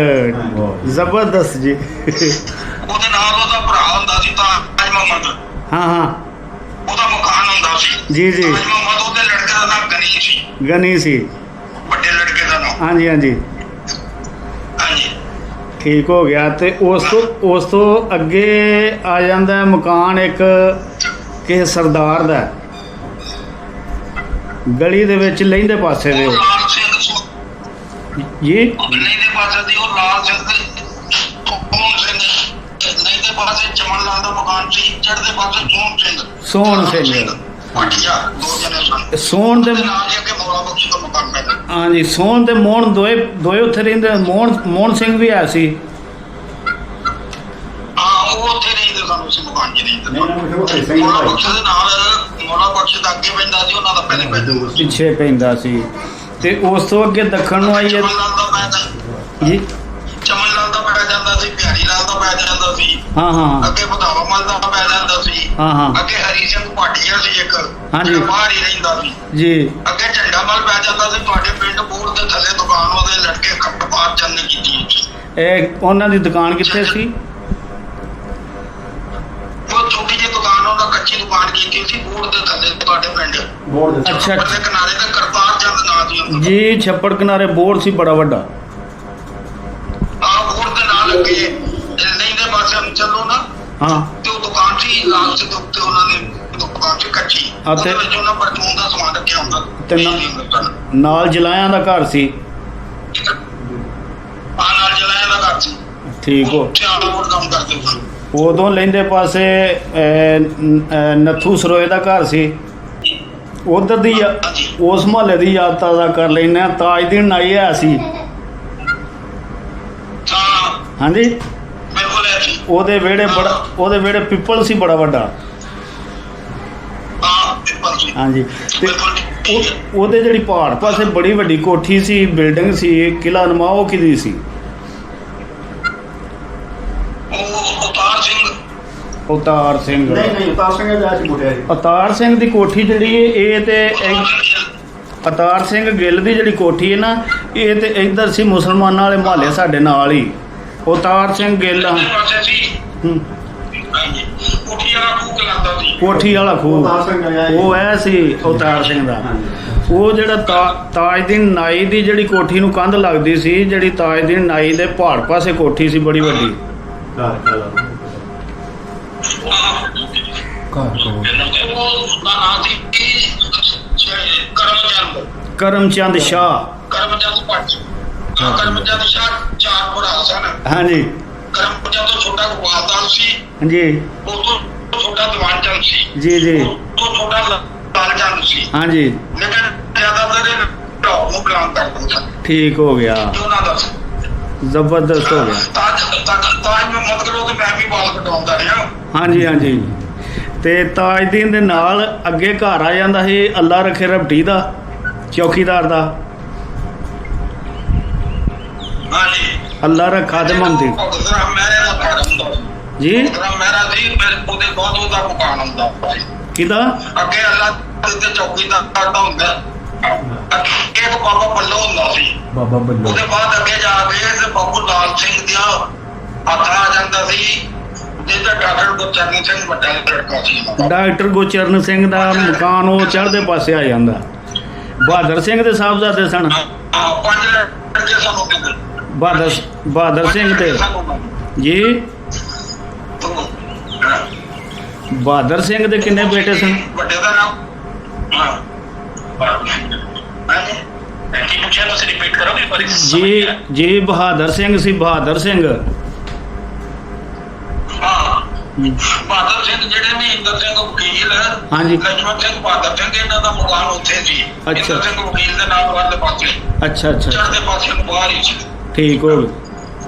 [SPEAKER 3] ਜ਼ਬਰਦਸਤ ਜੀ।
[SPEAKER 1] ਉਹਦੇ ਨਾਲ ਉਹਦਾ ਭਰਾ ਹੁੰਦਾ ਸੀ ਤਾਜ ਮੁਹੰਮਦ।
[SPEAKER 3] ਹਾਂ
[SPEAKER 1] ਉਹਦਾ ਮਕਾਨ ਹੁੰਦਾ ਸੀ।
[SPEAKER 3] ਜੀ।
[SPEAKER 1] ਤਾਜ ਮੁਹੰਮਦ, ਉਹਦੇ ਲੜਕੇ ਦਾ ਨਾਮ
[SPEAKER 3] ਗਨੀ ਸੀ,
[SPEAKER 1] ਵੱਡੇ ਲੜਕੇ ਦਾ ਨਾਮ।
[SPEAKER 3] ਹਾਂਜੀ। ਠੀਕ ਹੋ ਗਿਆ। ਤੇ ਉਸ ਤੋਂ ਅੱਗੇ ਆ ਜਾਂਦਾ ਮਕਾਨ ਇੱਕ ਕਿਸੇ ਸਰਦਾਰ ਦਾ, ਗਲੀ ਦੇ ਵਿੱਚ ਲਹਿੰਦੇ ਪਾਸੇ ਦੇ।
[SPEAKER 1] ਲਾਲ ਸਿੰਘ
[SPEAKER 3] ਜੀ।
[SPEAKER 1] ਲਹਿੰਦੇ ਪਾਸੇ ਦੀ ਉਹ ਲਾਲ ਸਿੰਘ ਸੋਹਣ ਸਿੰਘ। ਲਹਿੰਦੇ ਪਾਸੇ ਚਮਨ ਲਾਲ ਦਾ ਮਕਾਨ ਸੀ, ਚੜ੍ਹਦੇ ਪਾਸੇ
[SPEAKER 3] ਸੋਹਣ ਸਿੰਘ।
[SPEAKER 1] ਪਾਟੀਆ ਦੋ ਜਣੇ ਸਨ।
[SPEAKER 3] ਸੋਹਣ ਦੇ
[SPEAKER 1] ਨਾਲ ਹੀ ਅੱਗੇ ਮੌਲਾ ਬਖਸ਼ ਦਾ ਮਕਾਨ ਪੈਂਦਾ।
[SPEAKER 3] ਹਾਂਜੀ। ਸੋਹਣ ਤੇ ਮੋਹਨ ਦੋਏ ਉੱਥੇ ਰਹਿੰਦੇ। ਮੋਹਨ ਸਿੰਘ ਵੀ ਆਇਆ ਸੀ।
[SPEAKER 1] ਉਹ ਉੱਥੇ ਰਹਿੰਦੇ ਸਨ, ਉਸ ਮਕਾਨ 'ਚ ਰਹਿੰਦੇ। ਮੌਲਾ ਬਖਸ਼ ਦੇ ਨਾਲ, ਮੌਲਾ ਬਖਸ਼ ਦਾ ਅੱਗੇ ਪੈਂਦਾ ਸੀ, ਉਹਨਾਂ ਦਾ ਪਹਿਲੇ ਪੈਂਦਾ ਸੀ,
[SPEAKER 3] ਪਿੱਛੇ ਪੈਂਦਾ ਸੀ। ਤੇ ਉਸ ਤੋਂ ਅੱਗੇ ਦੱਖਣ ਨੂੰ ਆਈਏ ਜੀ।
[SPEAKER 1] ਚਮਨ ਲਾਲ ਦਾ ਪੈ ਜਾਂਦਾ ਸੀ, ਬਿਹਾਰੀ ਲਾਲ ਦਾ ਪੈ ਜਾਂਦਾ ਸੀ।
[SPEAKER 3] ਹਾਂ।
[SPEAKER 1] ਅੱਗੇ ਵਧਾਵਾ ਮਲ ਦਾ ਪੈ ਜਾਂਦਾ ਸੀ।
[SPEAKER 3] ਹਾਂ।
[SPEAKER 1] ਅੱਗੇ ਹਰੀ ਸਿੰਘ ਭਾਟੀਆ ਸੀ ਇੱਕ,
[SPEAKER 3] ਹਾਂਜੀ।
[SPEAKER 1] ਬਾਹਰ ਹੀ ਰਹਿੰਦਾ ਸੀ
[SPEAKER 3] ਜੀ।
[SPEAKER 1] ਅੱਗੇ ਝੰਡਾ ਮਲ ਪੈ ਜਾਂਦਾ ਸੀ। ਤੁਹਾਡੇ ਪਿੰਡ ਬੋਰਡ ਦੇ ਥੱਲੇ ਦੁਕਾਨ ਉਹਦੇ ਲੜਕੇ ਕੱਟ ਪਾਰ ਚੰਨ ਕੀਤੀ।
[SPEAKER 3] ਇਹ ਉਹਨਾਂ ਦੀ ਦੁਕਾਨ ਕਿੱਥੇ ਸੀ?
[SPEAKER 1] ਉਹ ਛੋਟੀ ਜਿਹੀ ਦੁਕਾਨ, ਉਹਨਾਂ ਕੱਚੀ ਦੁਕਾਨ ਕੀਤੀ ਸੀ ਬੋਰਡ ਦੇ ਥੱਲੇ ਤੁਹਾਡੇ ਪਿੰਡ।
[SPEAKER 3] ਅੱਛਾ।
[SPEAKER 1] ਉਹਦੇ ਕਿਨਾਰੇ ਤੇ ਕਰਤਾਰ ਚੰਦ ਨਾਂ ਸੀ
[SPEAKER 3] ਜੀ। ਛੱਪੜ ਕਿਨਾਰੇ ਬੋਰਡ ਸੀ ਬੜਾ ਵੱਡਾ।
[SPEAKER 1] ਬੋਰਡ ਦੇ ਨਾਲ ਅੱਗੇ ਨਹੀਂ ਦੇ ਪਾਸੇ ਚੱਲੋ ਨਾ।
[SPEAKER 3] ਹਾਂ।
[SPEAKER 1] ਤੇ ਉਹ ਦੁਕਾਨ ਸੀ ਲਾਲ ਸਿੰਘ ਉੱਤੇ, ਉਹਨਾਂ ਦੀ ਦੁਕਾਨ ਸੀ ਕੱਚੀ। ਉਹਦੇ ਵਿੱਚ ਉਹਨਾਂ ਪਰਚੂਨ ਦਾ ਸਮਾਨ ਰੱਖਿਆ ਹੁੰਦਾ
[SPEAKER 3] ਤੇ ਨਾਲ ਜਲਾਇਆਂ ਦਾ ਘਰ ਸੀ।
[SPEAKER 1] ਨਾਲ ਜਲਾਇਆ ਦਾ ਘਰ ਸੀ।
[SPEAKER 3] ਠੀਕ ਹੋ।
[SPEAKER 1] ਸਿਆਲਕੋਟ ਕੰਮ ਕਰਦੇ ਸਨ।
[SPEAKER 3] ਉਦੋਂ ਲਹਿੰਦੇ ਪਾਸੇ ਨੱਥੂ ਸਰੋਏ ਦਾ ਘਰ ਸੀ, ਉਧਰ ਦੀ
[SPEAKER 1] ਹਾਂਜੀ।
[SPEAKER 3] ਉਸ ਮੁਹੱਲੇ ਦੀ ਯਾਦ ਤਾਜ਼ਾ ਕਰ ਲੈਂਦੇ ਹਾਂ। ਤਾਜਦੀਨ ਨਾਈ ਹੈ ਸੀ,
[SPEAKER 1] ਹਾਂ
[SPEAKER 3] ਹਾਂਜੀ।
[SPEAKER 1] ਬਿਲਕੁਲ ਹੈ ਜੀ।
[SPEAKER 3] ਉਹਦੇ ਵਿਹੜੇ ਪਿੱਪਲ ਸੀ ਬੜਾ ਵੱਡਾ,
[SPEAKER 1] ਹਾਂ ਬਿਲਕੁਲ ਜੀ।
[SPEAKER 3] ਹਾਂਜੀ। ਤੇ
[SPEAKER 1] ਬਿਲਕੁਲ ਠੀਕ ਹੈ।
[SPEAKER 3] ਉਹਦੇ ਜਿਹੜੀ ਪਹਾੜ ਪਾਸੇ ਬੜੀ ਵੱਡੀ ਕੋਠੀ ਸੀ, ਬਿਲਡਿੰਗ ਸੀ, ਕਿਲਾ ਨੁਮਾ, ਉਹ ਕਿਹਦੀ ਸੀ?
[SPEAKER 1] ਉਹ ਅਵਤਾਰ ਸਿੰਘ।
[SPEAKER 3] ਅਵਤਾਰ ਸਿੰਘ।
[SPEAKER 2] ਨਹੀਂ ਉਤਾਰ ਸਿੰਘ ਦਾ ਸੀ ਮੁੰਡਿਆ ਜੀ।
[SPEAKER 3] ਅਵਤਾਰ ਸਿੰਘ ਦੀ ਕੋਠੀ ਜਿਹੜੀ ਹੈ ਇਹ ਤੇ ਅਵਤਾਰ ਸਿੰਘ ਗਿੱਲ ਦੀ ਜਿਹੜੀ ਕੋਠੀ ਹੈ ਨਾ, ਇਹ ਤੇ ਇੱਧਰ ਸੀ ਮੁਸਲਮਾਨਾਂ ਵਾਲੇ ਮੁਹੱਲੇ ਸਾਡੇ ਨਾਲ ਹੀ। ਅਵਤਾਰ ਸਿੰਘ ਗਿੱਲ,
[SPEAKER 1] ਉਹਦੇ ਪਾਸੇ ਸੀ।
[SPEAKER 3] ਹੂੰ,
[SPEAKER 1] ਹਾਂਜੀ ਕੋਠੀ ਵਾਲਾ ਖੂਹ ਕਲਾਂਦਾ ਸੀ।
[SPEAKER 3] ਕੋਠੀ ਵਾਲਾ ਖੂਹ,
[SPEAKER 2] ਅਵਤਾਰ ਸਿੰਘ ਦਾ ਇਹ।
[SPEAKER 3] ਉਹ ਐ ਸੀ ਅਵਤਾਰ ਸਿੰਘ ਦਾ। ਉਹ ਜਿਹੜਾ ਤਾਜਦੀਨ ਨਾਈ ਦੀ ਜਿਹੜੀ ਕੋਠੀ ਨੂੰ ਕੰਧ ਲੱਗਦੀ ਸੀ, ਜਿਹੜੀ ਤਾਜਦੀਨ ਨਾਈ ਦੇ ਪਹਾੜ ਪਾਸੇ ਕੋਠੀ ਸੀ ਬੜੀ ਵੱਡੀ।
[SPEAKER 1] ਉਹਦਾ ਨਾਂ ਸੀ ਕਰਮਚੰਦ।
[SPEAKER 3] ਕਰਮਚੰਦ ਸ਼ਾਹ,
[SPEAKER 1] ਕਰਮਚੰਦ ਭੱਟ। ਕਰਮਚੰਦ ਸ਼ਾਹ ਚਾਰ ਭਰਾ ਸਨ।
[SPEAKER 3] ਹਾਂਜੀ
[SPEAKER 1] ਕਰਮਚੰਦ ਤੋਂ ਛੋਟਾ ਗੋਪਾਲਦਾਸ ਸੀ,
[SPEAKER 3] ਜੀ
[SPEAKER 1] ਉਹ ਤੋਂ ਛੋਟਾ ਦੀਵਾਨ ਚੰਦ ਸੀ,
[SPEAKER 3] ਜੀ ਜੀ,
[SPEAKER 1] ਉਹ ਤੋਂ ਛੋਟਾ ਲਾਲ ਚੰਦ ਸੀ।
[SPEAKER 3] ਹਾਂਜੀ
[SPEAKER 1] ਲੇਕਿਨ ਜ਼ਿਆਦਾਤਰ ਇਹ ਲਾਹੌਰ ਨੂੰ ਬਿਲੋਂਗ ਕਰਦੇ ਸਨ।
[SPEAKER 3] ਠੀਕ ਹੋ ਗਿਆ,
[SPEAKER 1] ਉਹਨਾਂ ਦਾ
[SPEAKER 3] ਜ਼ਬਰਦਸਤ ਹੋ ਗਿਆ।
[SPEAKER 1] ਤਾਜ ਮੈਂ ਮਤ ਕਰੋ ਤੇ ਮੈਂ ਵੀ ਬਾਲ ਕਟਾਉਂਦਾ ਰਿਹਾ।
[SPEAKER 3] ਹਾਂਜੀ ਹਾਂਜੀ। ਤੇ ਤਾਜਦੀਨ ਦੇ ਨਾਲ ਅੱਗੇ ਘਰ ਆ ਜਾਂਦਾ ਸੀ ਅੱਲਾ ਰੱਖੇ ਰਬਟੀ ਦਾ, ਚੌਕੀਦਾਰ ਦਾ।
[SPEAKER 1] ਹਾਂਜੀ
[SPEAKER 3] ਅੱਲਾ ਰੱਖਾ ਤੇ ਮੰਦੀ
[SPEAKER 1] ਉਹਦਾ ਮਹਿਰਾ ਦਾ ਘਰ ਹੁੰਦਾ
[SPEAKER 3] ਜੀ।
[SPEAKER 1] ਉਹਦਾ ਮਹਿਰਾ ਸੀ, ਫਿਰ ਉਹਦੇ ਬਾਅਦ ਉਹਦਾ ਮਕਾਨ ਹੁੰਦਾ
[SPEAKER 3] ਕਿਹਦਾ?
[SPEAKER 1] ਅੱਗੇ ਅੱਲਾ ਦੇ ਚੌਕੀਦਾਰ ਦਾ ਹੁੰਦਾ। ਅੱਗੇ ਇੱਕ ਬਾਬਾ ਬੱਲੋ ਹੁੰਦਾ ਸੀ।
[SPEAKER 3] ਬਾਬਾ ਬੱਲੋ।
[SPEAKER 1] ਉਹਦੇ ਬਾਅਦ ਅੱਗੇ ਜਾ ਕੇ ਤੇ ਬਾਬੂ ਲਾਲ ਸਿੰਘ ਦਾ ਹੱਥ ਆ ਜਾਂਦਾ ਸੀ, ਜਿਹਦਾ ਡਾਕਟਰ ਗੁਰਚਰਨ ਸਿੰਘ ਵੱਡਾ ਲੜਕਾ ਸੀ।
[SPEAKER 3] ਡਾਕਟਰ ਗੁਰਚਰਨ ਸਿੰਘ ਦਾ ਮਕਾਨ ਉਹ ਚੜ੍ਹਦੇ ਪਾਸੇ ਆ ਜਾਂਦਾ। ਬਹਾਦਰ ਸਿੰਘ ਦੇ ਸਾਹਿਬਜ਼ਾਦੇ ਸਨ।
[SPEAKER 1] ਹਾਂ ਪੰਜ ਲੜਕੇ ਸਾਨੂੰ ਕਿਤੇ
[SPEAKER 3] ਬਹਾਦਰ ਸਿੰਘ ਤੇ ਜੀ। ਬਹਾਦਰ ਸਿੰਘ ਦੇ ਕਿੰਨੇ ਬੇਟੇ ਸਨ?
[SPEAKER 1] ਵੱਡੇ ਦਾ ਨਾਮ ਹਾਂ ਕੀ ਪੁੱਛਿਆ ਤੁਸੀਂ ਰਿਪੀਟ ਕਰੋਗੇ?
[SPEAKER 3] ਜੀ ਜੀ ਬਹਾਦਰ ਸਿੰਘ ਸੀ, ਬਹਾਦਰ ਸਿੰਘ।
[SPEAKER 1] ਹਾਂ ਬਹਾਦਰ ਸਿੰਘ ਜਿਹੜੇ ਨੇ ਇੰਦਰ ਸਿੰਘ ਵਕੀਲ,
[SPEAKER 3] ਹਾਂਜੀ।
[SPEAKER 1] ਲక్ష్మణ ਸਿੰਘ ਬਹਾਦਰ ਸਿੰਘ, ਇਹਨਾਂ ਦਾ ਮਕਾਨ ਉੱਥੇ ਸੀ।
[SPEAKER 3] ਅੱਛਾ।
[SPEAKER 1] ਇੰਦਰ ਸਿੰਘ ਵਕੀਲ ਦੇ ਨਾਲ ਵਾਲੇ ਪਾਸੇ,
[SPEAKER 3] ਅੱਛਾ ਅੱਛਾ,
[SPEAKER 1] ਚੜ੍ਹਦੇ ਪਾਸੇ ਨੂੰ ਬਾਹਰ ਹੀ ਸੀ।
[SPEAKER 3] ਠੀਕ ਹੋ ਗਿਆ।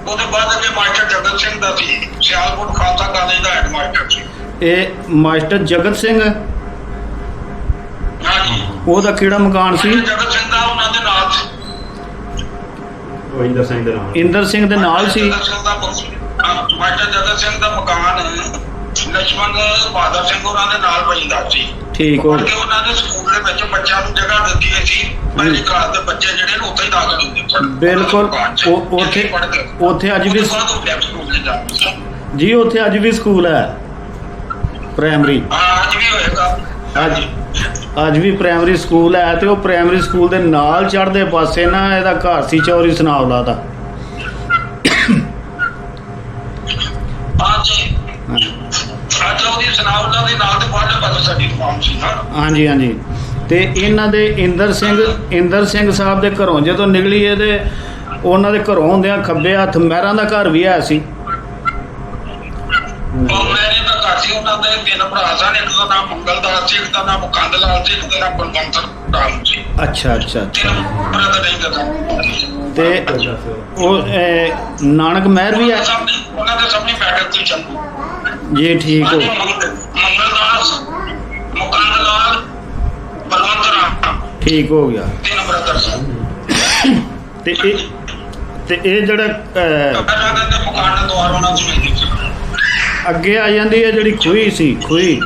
[SPEAKER 1] ਉਹਦੇ ਬਾਅਦ ਅੱਗੇ ਮਾਸਟਰ ਜਗਤ ਸਿੰਘ ਦਾ ਸੀ, ਸਿਆਲਕੋਟ ਖਾਲਸਾ ਕਾਲਜ ਦਾ ਹੈਡ ਮਾਸਟਰ ਸੀ।
[SPEAKER 3] ਇਹ ਮਾਸਟਰ ਜਗਤ ਸਿੰਘ,
[SPEAKER 1] ਹਾਂਜੀ
[SPEAKER 3] ਉਹਦਾ ਕਿਹੜਾ ਮਕਾਨ ਸੀ?
[SPEAKER 1] ਜਗਤ ਸਿੰਘ ਦਾ ਉਹਨਾਂ ਦੇ ਨਾਲ ਸੀ।
[SPEAKER 2] ਇੰਦਰ ਸਿੰਘ ਦੇ ਨਾਲ।
[SPEAKER 3] ਇੰਦਰ ਸਿੰਘ ਦੇ ਨਾਲ ਸੀ।
[SPEAKER 1] ਜਗਤ ਸਿੰਘ ਦਾ ਮਾਸਟਰ ਜਗਤ ਸਿੰਘ ਦਾ ਮਕਾਨ ਲక్ష్మణ ਬਹਾਦਰ ਸਿੰਘ ਉਹਨਾਂ ਦੇ ਨਾਲ ਪੈਂਦਾ ਸੀ।
[SPEAKER 3] ਠੀਕ ਹੋ
[SPEAKER 1] ਕਿ
[SPEAKER 3] ਗਿਆ।
[SPEAKER 1] ਉਹਨਾਂ ਦੇ ਸਕੂਲ ਦੇ ਵਿੱਚ ਬੱਚਿਆਂ ਨੂੰ ਜਗ੍ਹਾ ਦਿੱਤੀ ਗਈ ਸੀ। ਪਹਿਲੀ ਕਲਾਸ ਦੇ ਬੱਚੇ ਜਿਹੜੇ ਨੇ ਉੱਥੇ ਹੀ ਦਾਖਲ ਹੁੰਦੇ ਸਨ।
[SPEAKER 3] ਬਿਲਕੁਲ। ਉੱਥੇ ਅੱਜ ਵੀ ਜੀ, ਉੱਥੇ ਅੱਜ ਵੀ ਸਕੂਲ ਹੈ ਪ੍ਰਾਇਮਰੀ।
[SPEAKER 1] ਅੱਜ ਵੀ ਹੋਏਗਾ।
[SPEAKER 3] ਅੱਜ ਵੀ ਪ੍ਰਾਇਮਰੀ ਸਕੂਲ ਹੈ। ਤੇ ਉਹ ਪ੍ਰਾਇਮਰੀ ਸਕੂਲ ਦੇ ਨਾਲ ਚੜ੍ਹਦੇ ਪਾਸੇ ਨਾ ਇਹਦਾ ਘਰ ਸੀ ਚੌਰੀ ਸਨਾਵਲਾ ਦਾ। ਅੱਜ ਉਹਦੀ
[SPEAKER 1] ਸਨਾਵਲਾ ਦੇ ਨਾਲ ਦੇ ਬਾਅਦ ਪਤਾ ਸਾਡੀ ਦੁਕਾਨ ਸੀ ਨਾ।
[SPEAKER 3] ਹਾਂਜੀ ਹਾਂਜੀ। ਤੇ ਇਹਨਾਂ ਦੇ ਇੰਦਰ ਸਿੰਘ ਸਾਹਿਬ ਦੇ ਘਰੋਂ ਜਦੋਂ ਨਿਕਲੀ ਇਹਦੇ, ਉਹਨਾਂ ਦੇ ਘਰੋਂ ਹੁੰਦਿਆਂ ਖੱਬੇ ਹੱਥ ਮਹਿਰਾਂ ਦਾ ਘਰ ਵੀ ਹੈ ਸੀ।
[SPEAKER 1] ਉਹ ਮੇਰੇ ਦਾ ਘਰ ਸੀ। ਉਹਨਾਂ ਦੇ ਤਿੰਨ ਭਰਾ ਸਨ, ਇੱਕ ਦਾ ਨਾਮ ਮੰਗਲਦਾਸ ਸੀ, ਇੱਕ ਦਾ ਨਾਮ ਮੁਕੰਦ ਲਾਲ ਸੀ, ਇੱਕ ਦਾ ਨਾਮ ਬਲਵੰਤ ਰਾਮ ਸੀ।
[SPEAKER 3] ਅੱਛਾ ਅੱਛਾ ਅੱਛਾ।
[SPEAKER 1] ਬ੍ਰਦਰ ਨਹੀਂ ਦਾ
[SPEAKER 3] ਤੇ ਉਹ ਨਾਨਕ ਮਹਿਰ ਵੀ ਹੈ
[SPEAKER 1] ਉਹਨਾਂ ਦੇ ਸਾਹਮਣੇ ਬੈਠਕ ਤੇ ਚੱਲੂ
[SPEAKER 3] ਜੀ। ਠੀਕ ਹੋ।
[SPEAKER 1] ਮੰਗਲਦਾਸ, ਮੁਕੰਦ ਲਾਲ, ਬਲਵੰਤ ਰਾਮ,
[SPEAKER 3] ਠੀਕ ਹੋ ਗਿਆ।
[SPEAKER 1] ਤਿੰਨ ਬ੍ਰਦਰ ਸਨ।
[SPEAKER 3] ਤੇ ਇਹ ਜਿਹੜਾ
[SPEAKER 1] ਉਹਨਾਂ ਦੇ ਮਕਾਨ ਦਾ ਦੁਆਰ ਉਹਨਾਂ ਤੋਂ ਮਿਲਦੀ ਸੀ।
[SPEAKER 3] ਅੱਗੇ ਆ ਜਾਂਦੀ ਹੈ ਜਿਹੜੀ ਖੂਹੀ ਸੀ, ਖੂਹੀ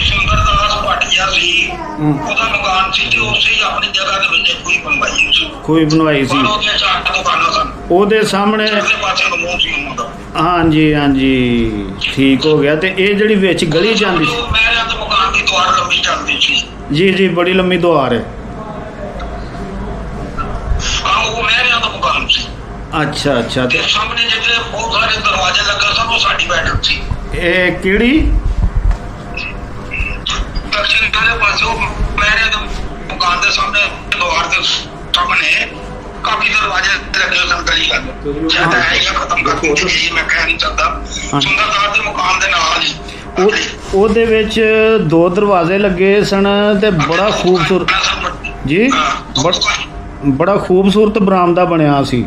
[SPEAKER 1] ਸੁੰਦਰਦਾਸ ਭਾਟੀਆ ਸੀ। ਉਹਦਾ ਮਕਾਨ ਸੀ ਤੇ ਉਸੇ ਹੀ ਆਪਣੀ ਜਗ੍ਹਾ ਦੇ ਵਿੱਚ ਕੋਈ ਬਣਵਾਈ ਸੀ।
[SPEAKER 3] ਖੂਹੀ ਬਣਵਾਈ ਸੀ।
[SPEAKER 1] ਉਹਦੇ ਚਾਰ ਦੁਕਾਨਾਂ ਸਨ।
[SPEAKER 3] ਉਹਦੇ ਸਾਹਮਣੇ
[SPEAKER 1] ਚਾਰੇ ਪਾਸੇ ਨੂੰ ਮੂੰਹ ਸੀ ਉਹਨਾਂ ਦਾ।
[SPEAKER 3] ਹਾਂਜੀ ਹਾਂਜੀ, ਠੀਕ ਹੋ ਗਿਆ। ਤੇ ਇਹ ਜਿਹੜੀ ਵਿੱਚ ਗਲੀ ਜਾਂਦੀ ਸੀ
[SPEAKER 1] ਮਹਿਰਿਆਂ ਦੇ ਮਕਾਨ ਦੀ ਦੁਆਰ ਲੰਬੀ ਚੱਲਦੀ ਸੀ।
[SPEAKER 3] ਜੀ ਜੀ, ਬੜੀ ਲੰਮੀ ਦੁਆਰ ਹੈ।
[SPEAKER 1] ਉਹ ਮਹਿਰਿਆਂ ਦਾ ਮਕਾਨ ਸੀ।
[SPEAKER 3] ਅੱਛਾ ਅੱਛਾ।
[SPEAKER 1] ਤੇ ਸਾਹਮਣੇ ਜਿਹੜੇ ਬਹੁਤ ਸਾਰੇ ਦਰਵਾਜ਼ੇ ਲੱਗੇ ਸਨ, ਉਹ ਸਾਡੀ ਬੈਠਕ ਸੀ।
[SPEAKER 3] ਇਹ ਕਿਹੜੀ?
[SPEAKER 1] ਦਕਸ਼ਿਣ ਵਾਲੇ ਪਾਸੇ ਮਹਿਰਿਆਂ ਦੇ ਮਕਾਨ ਦੇ ਸਾਹਮਣੇ ਦੁਆਰ ਦੇ ਸਾਹਮਣੇ ਕਾਫੀ ਦਰਵਾਜ਼ੇ ਲੱਗੇ ਸਨ ਗਲੀ ਲੱਗ। ਸ਼ਾਇਦ ਹੈ ਜਾਂ ਖਤਮ ਕਰ ਦਿੱਤੀ ਗਈ, ਮੈਂ ਕਹਿ ਨਹੀਂ ਸਕਦਾ। ਸੁੰਦਰਦਾਸ ਦੇ ਮਕਾਨ ਦੇ ਨਾਲ ਹੀ
[SPEAKER 3] ਉਹਦੇ ਵਿੱਚ 2 ਦਰਵਾਜ਼ੇ ਲੱਗੇ ਸਨ ਤੇ ਬੜਾ ਖੂਬਸੂਰਤ ਜੀ ਬੜਾ ਖੂਬਸੂਰਤ ਬਰਾਮਦਾ ਬਣਿਆ ਸੀ।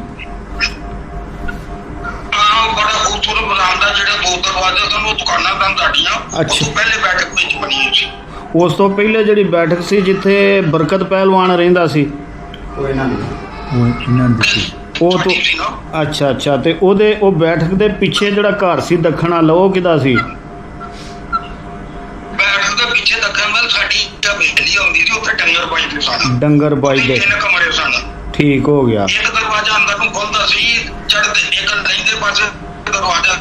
[SPEAKER 1] ਬੜਾ ਖੂਬਸੂਰਤ ਬਰਾਮਦਾ, ਜਿਹੜੇ 2 ਦਰਵਾਜ਼ੇ ਸਨ ਉਹ ਦੁਕਾਨਾਂ ਸਨ ਸਾਡੀਆਂ।
[SPEAKER 3] ਅੱਛਾ।
[SPEAKER 1] ਪਹਿਲੇ ਬੈਠਕ ਵਿੱਚ ਬਣੀ ਹੋਈ ਸੀ।
[SPEAKER 3] ਉਸ ਤੋਂ ਪਹਿਲੇ ਜਿਹੜੀ ਬੈਠਕ ਸੀ ਜਿੱਥੇ ਬਰਕਤ ਪਹਿਲਵਾਨ ਰਹਿੰਦਾ ਸੀ
[SPEAKER 2] ਉਹ ਇਹਨਾਂ ਦੀ
[SPEAKER 3] ਉਹ ਤੋਂ ਅੱਛਾ ਤੇ ਉਹ ਬੈਠਕ ਦੇ ਪਿੱਛੇ ਜਿਹੜਾ ਘਰ ਸੀ ਦੱਖਣ ਵਾਲਾ ਉਹ ਕਿਹਦਾ ਸੀ?
[SPEAKER 1] ਬੈਠਕ ਦੇ ਪਿੱਛੇ ਦੱਖਣ ਵੱਲ ਸਾਡੀ ਹਵੇਲੀ ਆਉਂਦੀ ਸੀ, ਉੱਥੇ ਡੰਗਰ ਬਾਈਦੇ ਸਨ।
[SPEAKER 3] ਡੰਗਰ ਬਾਈ ਦੇ
[SPEAKER 1] 3 ਕਮਰੇ ਸਨ।
[SPEAKER 3] ਠੀਕ ਹੋ ਗਿਆ।
[SPEAKER 1] ਇੱਕ ਦਰਵਾਜ਼ਾ ਅੰਦਰ ਨੂੰ ਖੁੱਲਦਾ ਸੀ, ਚੜ੍ਹਦੇ ਇੱਕ ਲੈਂਦੇ ਪਾਸੇ ਦਰਵਾਜ਼ਾ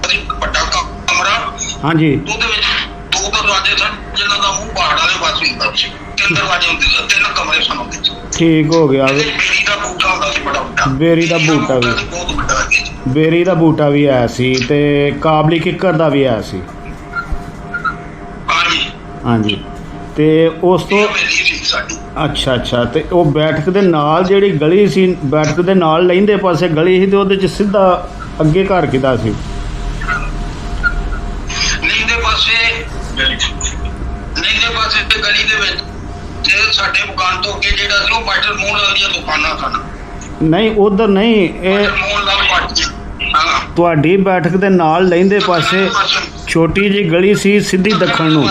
[SPEAKER 1] ਸੀ, ਵੱਡਾ ਕਮਰਾ।
[SPEAKER 3] ਹਾਂਜੀ।
[SPEAKER 1] ਉਹਦੇ ਵਿੱਚ 2 ਦਰਵਾਜ਼ੇ ਸਨ ਜਿਨ੍ਹਾਂ ਦਾ ਮੂੰਹ ਪਹਾੜ ਵਾਲੇ ਪਾਸੇ ਹੁੰਦਾ ਸੀ। 3 ਦਰਵਾਜ਼ੇ ਹੁੰਦੇ ਸੀ, 3 ਕਮਰੇ ਸਨ ਉਹਦੇ ਵਿੱਚ।
[SPEAKER 3] ਠੀਕ ਹੋ ਗਿਆ।
[SPEAKER 1] ਬੇਰੀ ਦਾ ਬੂਟਾ ਹੁੰਦਾ ਸੀ ਬੜਾ ਵੱਡਾ।
[SPEAKER 3] ਬੇਰੀ ਦਾ ਬੂਟਾ ਵੀ
[SPEAKER 1] ਬਹੁਤ ਵੱਡਾ ਸੀ।
[SPEAKER 3] ਬੇਰੀ ਦਾ ਬੂਟਾ ਵੀ ਆਇਆ ਸੀ ਤੇ ਕਾਬਲੀ ਕਿੱਕਰ ਦਾ ਵੀ ਆਇਆ ਸੀ।
[SPEAKER 1] ਹਾਂਜੀ।
[SPEAKER 3] ਹਾਂਜੀ। ਤੇ ਉਸ ਤੋਂ
[SPEAKER 1] ਹਵੇਲੀ ਸੀ ਸਾਡੀ।
[SPEAKER 3] ਅੱਛਾ ਤੇ ਉਹ ਬੈਠਕ ਦੇ ਨਾਲ ਜਿਹੜੀ ਗਲੀ ਸੀ, ਬੈਠਕ ਦੇ ਨਾਲ ਲੈਂਦੇ ਪਾਸੇ ਗਲੀ ਸੀ ਤੇ ਉਹਦੇ ਚ ਸਿੱਧਾ ਅੱਗੇ ਘਰ ਕਿਹਦਾ ਸੀ?
[SPEAKER 1] ਲੈਂਦੇ ਪਾਸੇ ਤੇ ਗਲੀ ਦੇ ਵਿੱਚ ਤੇ ਸਾਡੇ ਮਕਾਨ ਤੋਂ ਅੱਗੇ ਜਿਹੜਾ ਸੀ ਉਹ ਮਾਸਟਰ ਮੋਹਨ ਲਾਲ ਦੀਆਂ ਦੁਕਾਨਾਂ ਸਨ।
[SPEAKER 3] ਨਹੀਂ ਉਧਰ ਨਹੀਂ, ਇਹ
[SPEAKER 1] ਮਾਸਟਰ ਮੋਹਨ ਲਾਲ ਪਾਟੀ। ਹਾਂ।
[SPEAKER 3] ਤੁਹਾਡੀ ਬੈਠਕ ਦੇ ਨਾਲ ਲੈਂਦੇ ਪਾਸੇ ਛੋਟੀ ਜਿਹੀ ਗਲੀ ਸੀ ਸਿੱਧੀ ਦੱਖਣ ਨੂੰ।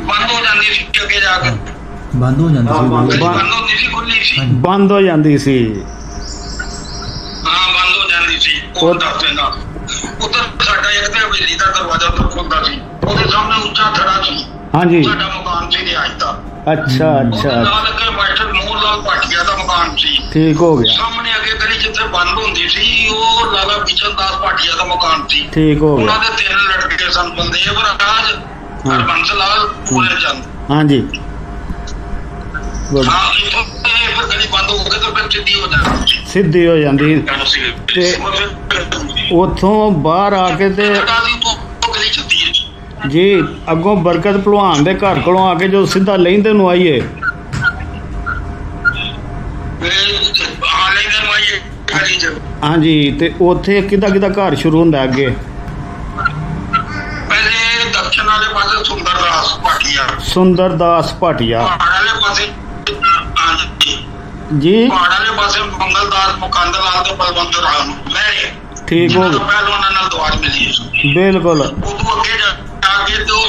[SPEAKER 1] ਬੰਦ ਹੋ ਜਾਂਦੀ ਸੀ ਅੱਗੇ ਜਾ ਕੇ।
[SPEAKER 4] ਬੰਦ ਹੋ ਜਾਂਦੀ ਸੀ।
[SPEAKER 1] ਬੰਦ ਹੁੰਦੀ ਸੀ, ਖੁੱਲੀ ਸੀ।
[SPEAKER 3] ਬੰਦ ਹੋ ਜਾਂਦੀ ਸੀ।
[SPEAKER 1] ਹਾਂ, ਬੰਦ ਹੋ ਜਾਂਦੀ ਸੀ। ਉਹ ਦੱਸ ਦੇਣਾ। ਉੱਧਰ ਸਾਡਾ ਇੱਕ ਤੇ ਹਵੇਲੀ ਦਾ ਦਰਵਾਜ਼ਾ ਉੱਧਰ ਖੁੱਲਦਾ ਸੀ, ਉਹਦੇ ਸਾਹਮਣੇ ਉੱਚਾ ਥੜਾ ਸੀ।
[SPEAKER 3] ਹਾਂਜੀ।
[SPEAKER 1] ਸਾਡਾ ਮਕਾਨ ਸੀ ਰਿਹਾਇਸ਼ ਦਾ।
[SPEAKER 3] ਅੱਛਾ
[SPEAKER 1] ਉਹਦੇ ਨਾਲ ਅੱਗੇ ਮਾਸਟਰ ਮੋਹਨ ਲਾਲ ਪਾਟੀਆ ਦਾ ਮਕਾਨ ਸੀ।
[SPEAKER 3] ਠੀਕ ਹੋ ਗਿਆ।
[SPEAKER 1] ਸਾਹਮਣੇ ਅੱਗੇ ਗਲੀ ਜਿੱਥੇ ਬੰਦ ਹੁੰਦੀ ਸੀ ਉਹ ਲਾਲਾ ਬਿਸ਼ਨ ਦਾਸ ਪਾਟੀਆ ਦਾ ਮਕਾਨ ਸੀ।
[SPEAKER 3] ਠੀਕ ਹੋ ਗਿਆ।
[SPEAKER 1] ਉਹਨਾਂ ਦੇ 3 ਲੜਕੇ ਸਨ, ਬਲਦੇਵ ਰਾਜ, ਹਰਬੰਸ ਲਾਲ, ਪੂਰਨ ਚੰਦ।
[SPEAKER 3] ਹਾਂਜੀ।
[SPEAKER 1] ਹਾਂ, ਇੱਥੋਂ ਫਿਰ ਗਲੀ ਬੰਦ ਹੋ ਕੇ ਤੇ ਫਿਰ ਸਿੱਧੀ ਹੋ ਜਾਂਦੀ ਸੀ।
[SPEAKER 3] ਸਿੱਧੀ ਹੋ ਜਾਂਦੀ ਤੇ ਉੱਥੋਂ ਬਾਹਰ ਆ ਕੇ ਤੇ
[SPEAKER 1] ਗਲੀ ਚੱਲਦੀ ਹੈ
[SPEAKER 3] ਜੀ ਅੱਗੋਂ ਬਰਕਤ ਭਲਵਾਨ ਦੇ ਘਰ ਕੋਲੋਂ ਆ ਕੇ ਜੋ ਸਿੱਧਾ ਲਹਿੰਦੇ ਨੂੰ ਆਈਏ। ਹਾਂਜੀ। ਤੇ ਉੱਥੇ ਕਿਹਦਾ ਘਰ ਸ਼ੁਰੂ ਹੁੰਦਾ ਅੱਗੇ?
[SPEAKER 1] ਪਹਿਲੇ ਦਕਸ਼ਨ ਵਾਲੇ ਪਾਸੇ ਸੁੰਦਰਦਾਸ ਭਾਟੀਆ।
[SPEAKER 3] ਸੁੰਦਰਦਾਸ ਭਾਟੀਆ
[SPEAKER 1] ਪਹਾੜ ਵਾਲੇ ਪਾਸੇ
[SPEAKER 3] ਜੀ।
[SPEAKER 1] ਪਹਾੜ ਵਾਲੇ ਪਾਸੇ ਮੰਗਲਦਾਸ ਮੁਕੰਦ ਲਾਲ ਤੇ ਬਲਵੰਤ ਰਾਮ ਮਹਿਰੇ।
[SPEAKER 3] ਠੀਕ ਹੋ ਗਿਆ।
[SPEAKER 1] ਪਹਿਲਵਾਨਾਂ ਨਾਲ ਦੁਆਰ ਮਿਲੀ ਹੈ।
[SPEAKER 3] ਬਿਲਕੁਲ।
[SPEAKER 1] ਉਦੋਂ ਅੱਗੇ ਜਾ ਕੇ ਦੋ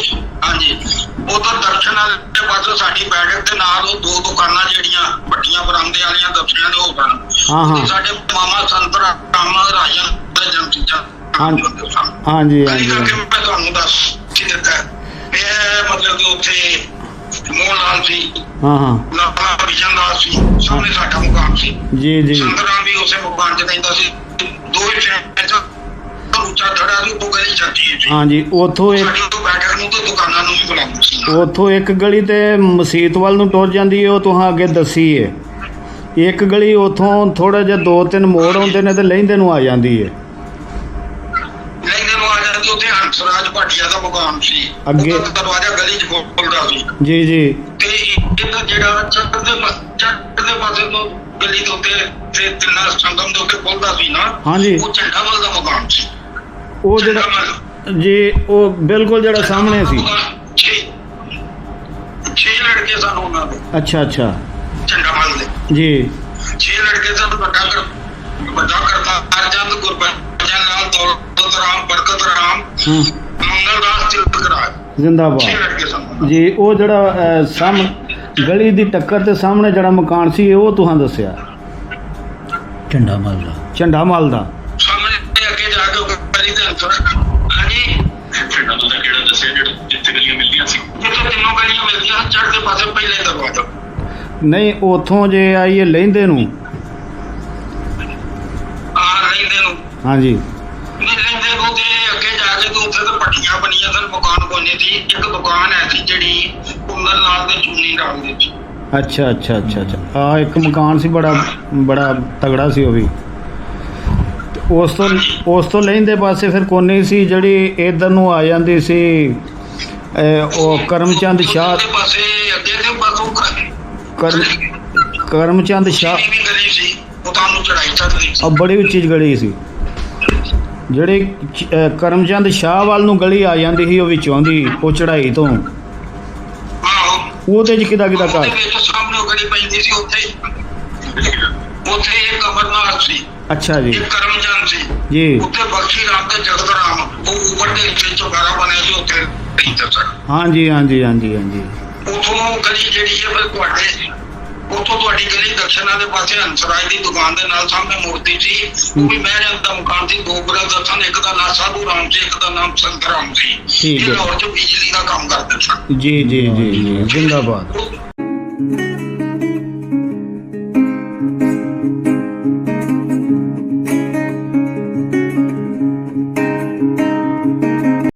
[SPEAKER 1] ਹਾਂਜੀ ਉਧਰ ਦਰਸ਼ਨ ਵਾਲੇ ਪਾਸੇ ਸਾਡੀ ਬੈਠਕ ਦੇ ਨਾਲ ਉਹ 2 ਦੁਕਾਨਾਂ ਜਿਹੜੀਆਂ ਵੱਡੀਆਂ ਬਰਾਮਦੇ ਵਾਲੀਆਂ ਦਫਤਰਾਂ ਦੇ ਉਹ ਸਨ।
[SPEAKER 3] ਹਾਂ।
[SPEAKER 1] ਸਾਡੇ ਮਾਮਾ ਸੰਤਰਾ ਰਾਮ ਰਾਜਨ ਦਾ ਜਨਮ ਸੀਗਾ।
[SPEAKER 3] ਹਾਂਜੀ।
[SPEAKER 1] ਮੈਂ ਤੁਹਾਨੂੰ ਦੱਸ ਕੀ ਦਿੱਤਾ ਇਹ ਮਤਲਬ ਕਿ ਉੱਥੇ ਮੋਹਨ ਲਾਲ ਸੀ।
[SPEAKER 3] ਹਾਂ।
[SPEAKER 1] ਲਾਲਾ ਬਿਸ਼ਨ ਦਾਸ ਸੀ, ਸਾਹਮਣੇ ਸਾਡਾ ਮਕਾਨ ਸੀ।
[SPEAKER 3] ਜੀ।
[SPEAKER 1] ਸੰਤਰਾ ਵੀ ਉਸੇ ਮਕਾਨ 'ਚ ਰਹਿੰਦਾ ਸੀ। 2 ਹੀ ਸ਼ਹਿਰ ਉੱਚਾ ਥੜਾ ਸੀ, ਉਹ ਗਲੀ ਚੱਲਦੀ ਸੀ।
[SPEAKER 3] ਹਾਂਜੀ। ਉੱਥੋਂ
[SPEAKER 1] ਬੈਠਕ ਨੂੰ ਤੇ ਦੁਕਾਨਾਂ ਨੂੰ ਵੀ ਬੁਲਾਉਂਦੇ ਸੀ।
[SPEAKER 3] ਉੱਥੋਂ ਇੱਕ ਗਲੀ ਤੇ ਮਸੀਤ ਵੱਲ ਨੂੰ ਟੁਰ ਜਾਂਦੀ ਹੈ, ਉਹ ਤੁਹਾਂ ਅੱਗੇ ਦੱਸੀ ਹੈ। ਇੱਕ ਗਲੀ ਉੱਥੋਂ ਥੋੜਾ ਜਿਹਾ 2-3 ਮੋੜ ਆਉਂਦੇ ਨੇ ਤੇ ਲਹਿੰਦੇ ਨੂੰ ਆ ਜਾਂਦੀ ਹੈ।
[SPEAKER 1] ਲਹਿੰਦੇ ਨੂੰ ਆ ਜਾਂਦੀ, ਉੱਥੇ ਹੰਸਰਾਜ ਭਾਟੀਆ ਦਾ ਮਕਾਨ ਸੀ।
[SPEAKER 3] ਅੱਗੇ
[SPEAKER 1] ਦਰਵਾਜ਼ਾ ਗਲੀ 'ਚ ਖੁੱਲਦਾ ਸੀ।
[SPEAKER 3] ਜੀ।
[SPEAKER 1] ਤੇ ਇਹਦਾ ਜਿਹੜਾ ਚੜ੍ਹਦੇ ਪਾਸੇ ਤੋਂ ਗਲੀ ਦੇ ਉੱਤੇ ਤੇ ਤਿੰਨਾਂ ਸੰਗਮ ਦੇ ਉੱਤੇ ਖੁੱਲਦਾ ਸੀ ਨਾ।
[SPEAKER 3] ਹਾਂਜੀ।
[SPEAKER 1] ਉਹ ਝੰਡਾਮਲ ਦਾ ਮਕਾਨ ਸੀ।
[SPEAKER 3] ਉਹ ਜਿਹੜਾ ਜੀ ਉਹ ਬਿਲਕੁਲ ਜਿਹੜਾ ਸਾਹਮਣੇ ਸੀ।
[SPEAKER 1] 6 ਲੜਕੇ ਸਨ ਉਹਨਾਂ ਦੇ।
[SPEAKER 3] ਅੱਛਾ।
[SPEAKER 1] ਝੰਡਾਮਲ ਦੇ
[SPEAKER 3] ਜੀ।
[SPEAKER 1] 6 ਲੜਕੇ ਸਨ। ਵੱਡਾ ਕਰਤਾ ਅਰਜਨ ਗੁਰਬਚਨ ਲਾਲ, ਦੌਲਤ ਰਾਮ, ਬਰਕਤ ਰਾਮ, ਮੰਗਲਦਾਸ ਤਿਲਕਰਾਜ।
[SPEAKER 3] ਜ਼ਿੰਦਾਬਾਦ।
[SPEAKER 1] 6 ਲੜਕੇ ਸਨ
[SPEAKER 3] ਜੀ। ਉਹ ਜਿਹੜਾ ਸਾਹਮਣੇ ਗਲੀ ਦੀ ਟੱਕਰ ਤੇ ਸਾਹਮਣੇ ਜਿਹੜਾ ਮਕਾਨ ਸੀ ਉਹ ਤੁਹਾਂ ਦੱਸਿਆ
[SPEAKER 4] ਝੰਡਾ ਮੱਲ ਦਾ।
[SPEAKER 3] ਝੰਡਾ ਮੱਲ ਦਾ।
[SPEAKER 1] ਸਾਹਮਣੇ ਅੱਗੇ ਜਾ ਕੇ ਗਲੀ ਦੇ ਅੰਦਰ ਹਾਂਜੀ ਝੰਡਾ ਮੱਲ ਦਾ ਕਿਹੜਾ ਦੱਸਿਆ ਜਿਹੜਾ ਜਿੱਥੇ ਗਲੀਆਂ ਮਿਲਦੀਆਂ ਸੀ, ਜਿੱਥੇ 3 ਗਲੀਆਂ ਮਿਲਦੀਆਂ ਚੜ੍ਹਦੇ ਪਾਸੇ ਪਹਿਲੇ ਦਰਵਾਜ਼ਾ।
[SPEAKER 3] ਨਹੀਂ ਉੱਥੋਂ ਜੇ ਆਈਏ ਲਹਿੰਦੇ ਨੂੰ।
[SPEAKER 1] ਲਹਿੰਦੇ ਨੂੰ।
[SPEAKER 3] ਹਾਂਜੀ।
[SPEAKER 1] ਲਹਿੰਦੇ ਨੂੰ ਤੇ ਅੱਗੇ ਜਾ ਕੇ ਤੇ ਉੱਥੇ ਤਾਂ ਪੱਟੀਆਂ ਬਣੀਆਂ ਸਨ, ਮਕਾਨ ਬਣੇ ਸੀ। ਇੱਕ ਦੁਕਾਨ ਐ ਸੀ ਜਿਹੜੀ ਕੁੰਦਨ ਲਾਲ ਦੇ ਚੂਨੀ ਡਾਲਦੇ ਸੀ।
[SPEAKER 3] ਅੱਛਾ। ਆ ਇੱਕ ਮਕਾਨ ਸੀ ਬੜਾ ਤਗੜਾ ਸੀ ਉਹ ਵੀ। ਉਸ ਤੋਂ ਲਹਿੰਦੇ ਪਾਸੇ ਫਿਰ ਕੋਨੀ ਸੀ ਜਿਹੜੀ ਇਧਰ ਨੂੰ ਆ ਜਾਂਦੀ ਸੀ। ਉਹ ਕਰਮਚੰਦ ਸ਼ਾਹ
[SPEAKER 1] ਦੇ ਪਾਸੇ ਅੱਗੇ ਦੇ ਪਾਸੋਂ
[SPEAKER 3] ਕਰਮਚੰਦ ਸ਼ਾਹ।
[SPEAKER 1] ਵੀ ਗਲੀ ਸੀ। ਉਹ ਤੁਹਾਨੂੰ ਚੜਾਈ ਚੜਦੀ ਸੀ।
[SPEAKER 3] ਆ ਬੜੀ ਉੱਚੀ ਗਲੀ ਸੀ ਜਿਹੜੀ ਕਰਮਚੰਦ ਸ਼ਾਹ ਵੱਲ ਨੂੰ ਗਲੀ ਆ ਜਾਂਦੀ ਸੀ ਉਹ ਵਿੱਚੋਂ ਦੀ ਉਹ ਚੜਾਈ ਤੋਂ
[SPEAKER 1] ਆਹੋ
[SPEAKER 3] ਉਹਦੇ 'ਚ ਕਿਹਦਾ
[SPEAKER 1] ਉਹਦੇ
[SPEAKER 3] ਘਰ
[SPEAKER 1] ਵਿੱਚ ਸਾਹਮਣੇ ਉਹ ਗਲੀ ਪੈਂਦੀ ਸੀ, ਉੱਥੇ ਇੱਕ ਅਮਰਨਾਥ ਸੀ,
[SPEAKER 3] ਅੱਛਾ ਜੀ
[SPEAKER 1] ਇੱਕ ਕਰਮਚੰਦ ਸੀ,
[SPEAKER 3] ਜੀ
[SPEAKER 1] ਉੱਥੇ ਬਖਸ਼ੀ ਰਾਮ ਤੇ ਜਗਤ ਰਾਮ ਉਹ ਉੱਪਰ ਦੇ ਵਿੱਚ ਚੁਬਾਰਾ ਬਣਿਆ ਸੀ, ਉੱਥੇ ਰਹਿੰਦੇ ਸਨ।
[SPEAKER 3] ਹਾਂਜੀ ਹਾਂਜੀ ਹਾਂਜੀ ਹਾਂਜੀ
[SPEAKER 1] ਉਥੋਂ ਗਲੀ ਜਿਹੜੀ ਹੈ ਫਿਰ ਤੁਹਾਡੇ ਉਥੋਂ ਤੁਹਾਡੀ ਗਲੀ ਦਕਸ਼ਣ ਵਾਲੇ ਪਾਸੇ ਹੰਸਰਾਜ ਦੀ ਦੁਕਾਨ ਦੇ ਨਾਲ ਸਾਹਮਣੇ ਮੂਰਤੀ ਸੀ, ਉਹ ਵੀ ਮਹਿਰਾਂ ਦਾ ਮਕਾਨ ਸੀ। ਦੋ ਬ੍ਰਦਰ ਸਨ, ਇੱਕ ਦਾ ਨਾਮ ਸਾਧੂ ਰਾਮ ਸੀ, ਇੱਕ ਦਾ ਨਾਮ ਸੰਤ ਰਾਮ ਸੀ।
[SPEAKER 3] ਠੀਕ
[SPEAKER 1] ਇਹ
[SPEAKER 3] ਹੈ।
[SPEAKER 1] ਲਾਹੌਰ 'ਚ ਬਿਜਲੀ ਦਾ ਕੰਮ ਕਰਦੇ ਸਨ।
[SPEAKER 3] ਜੀ ਜੀ ਜੀ ਜੀ ਜਿੰਦਾਬਾਦ।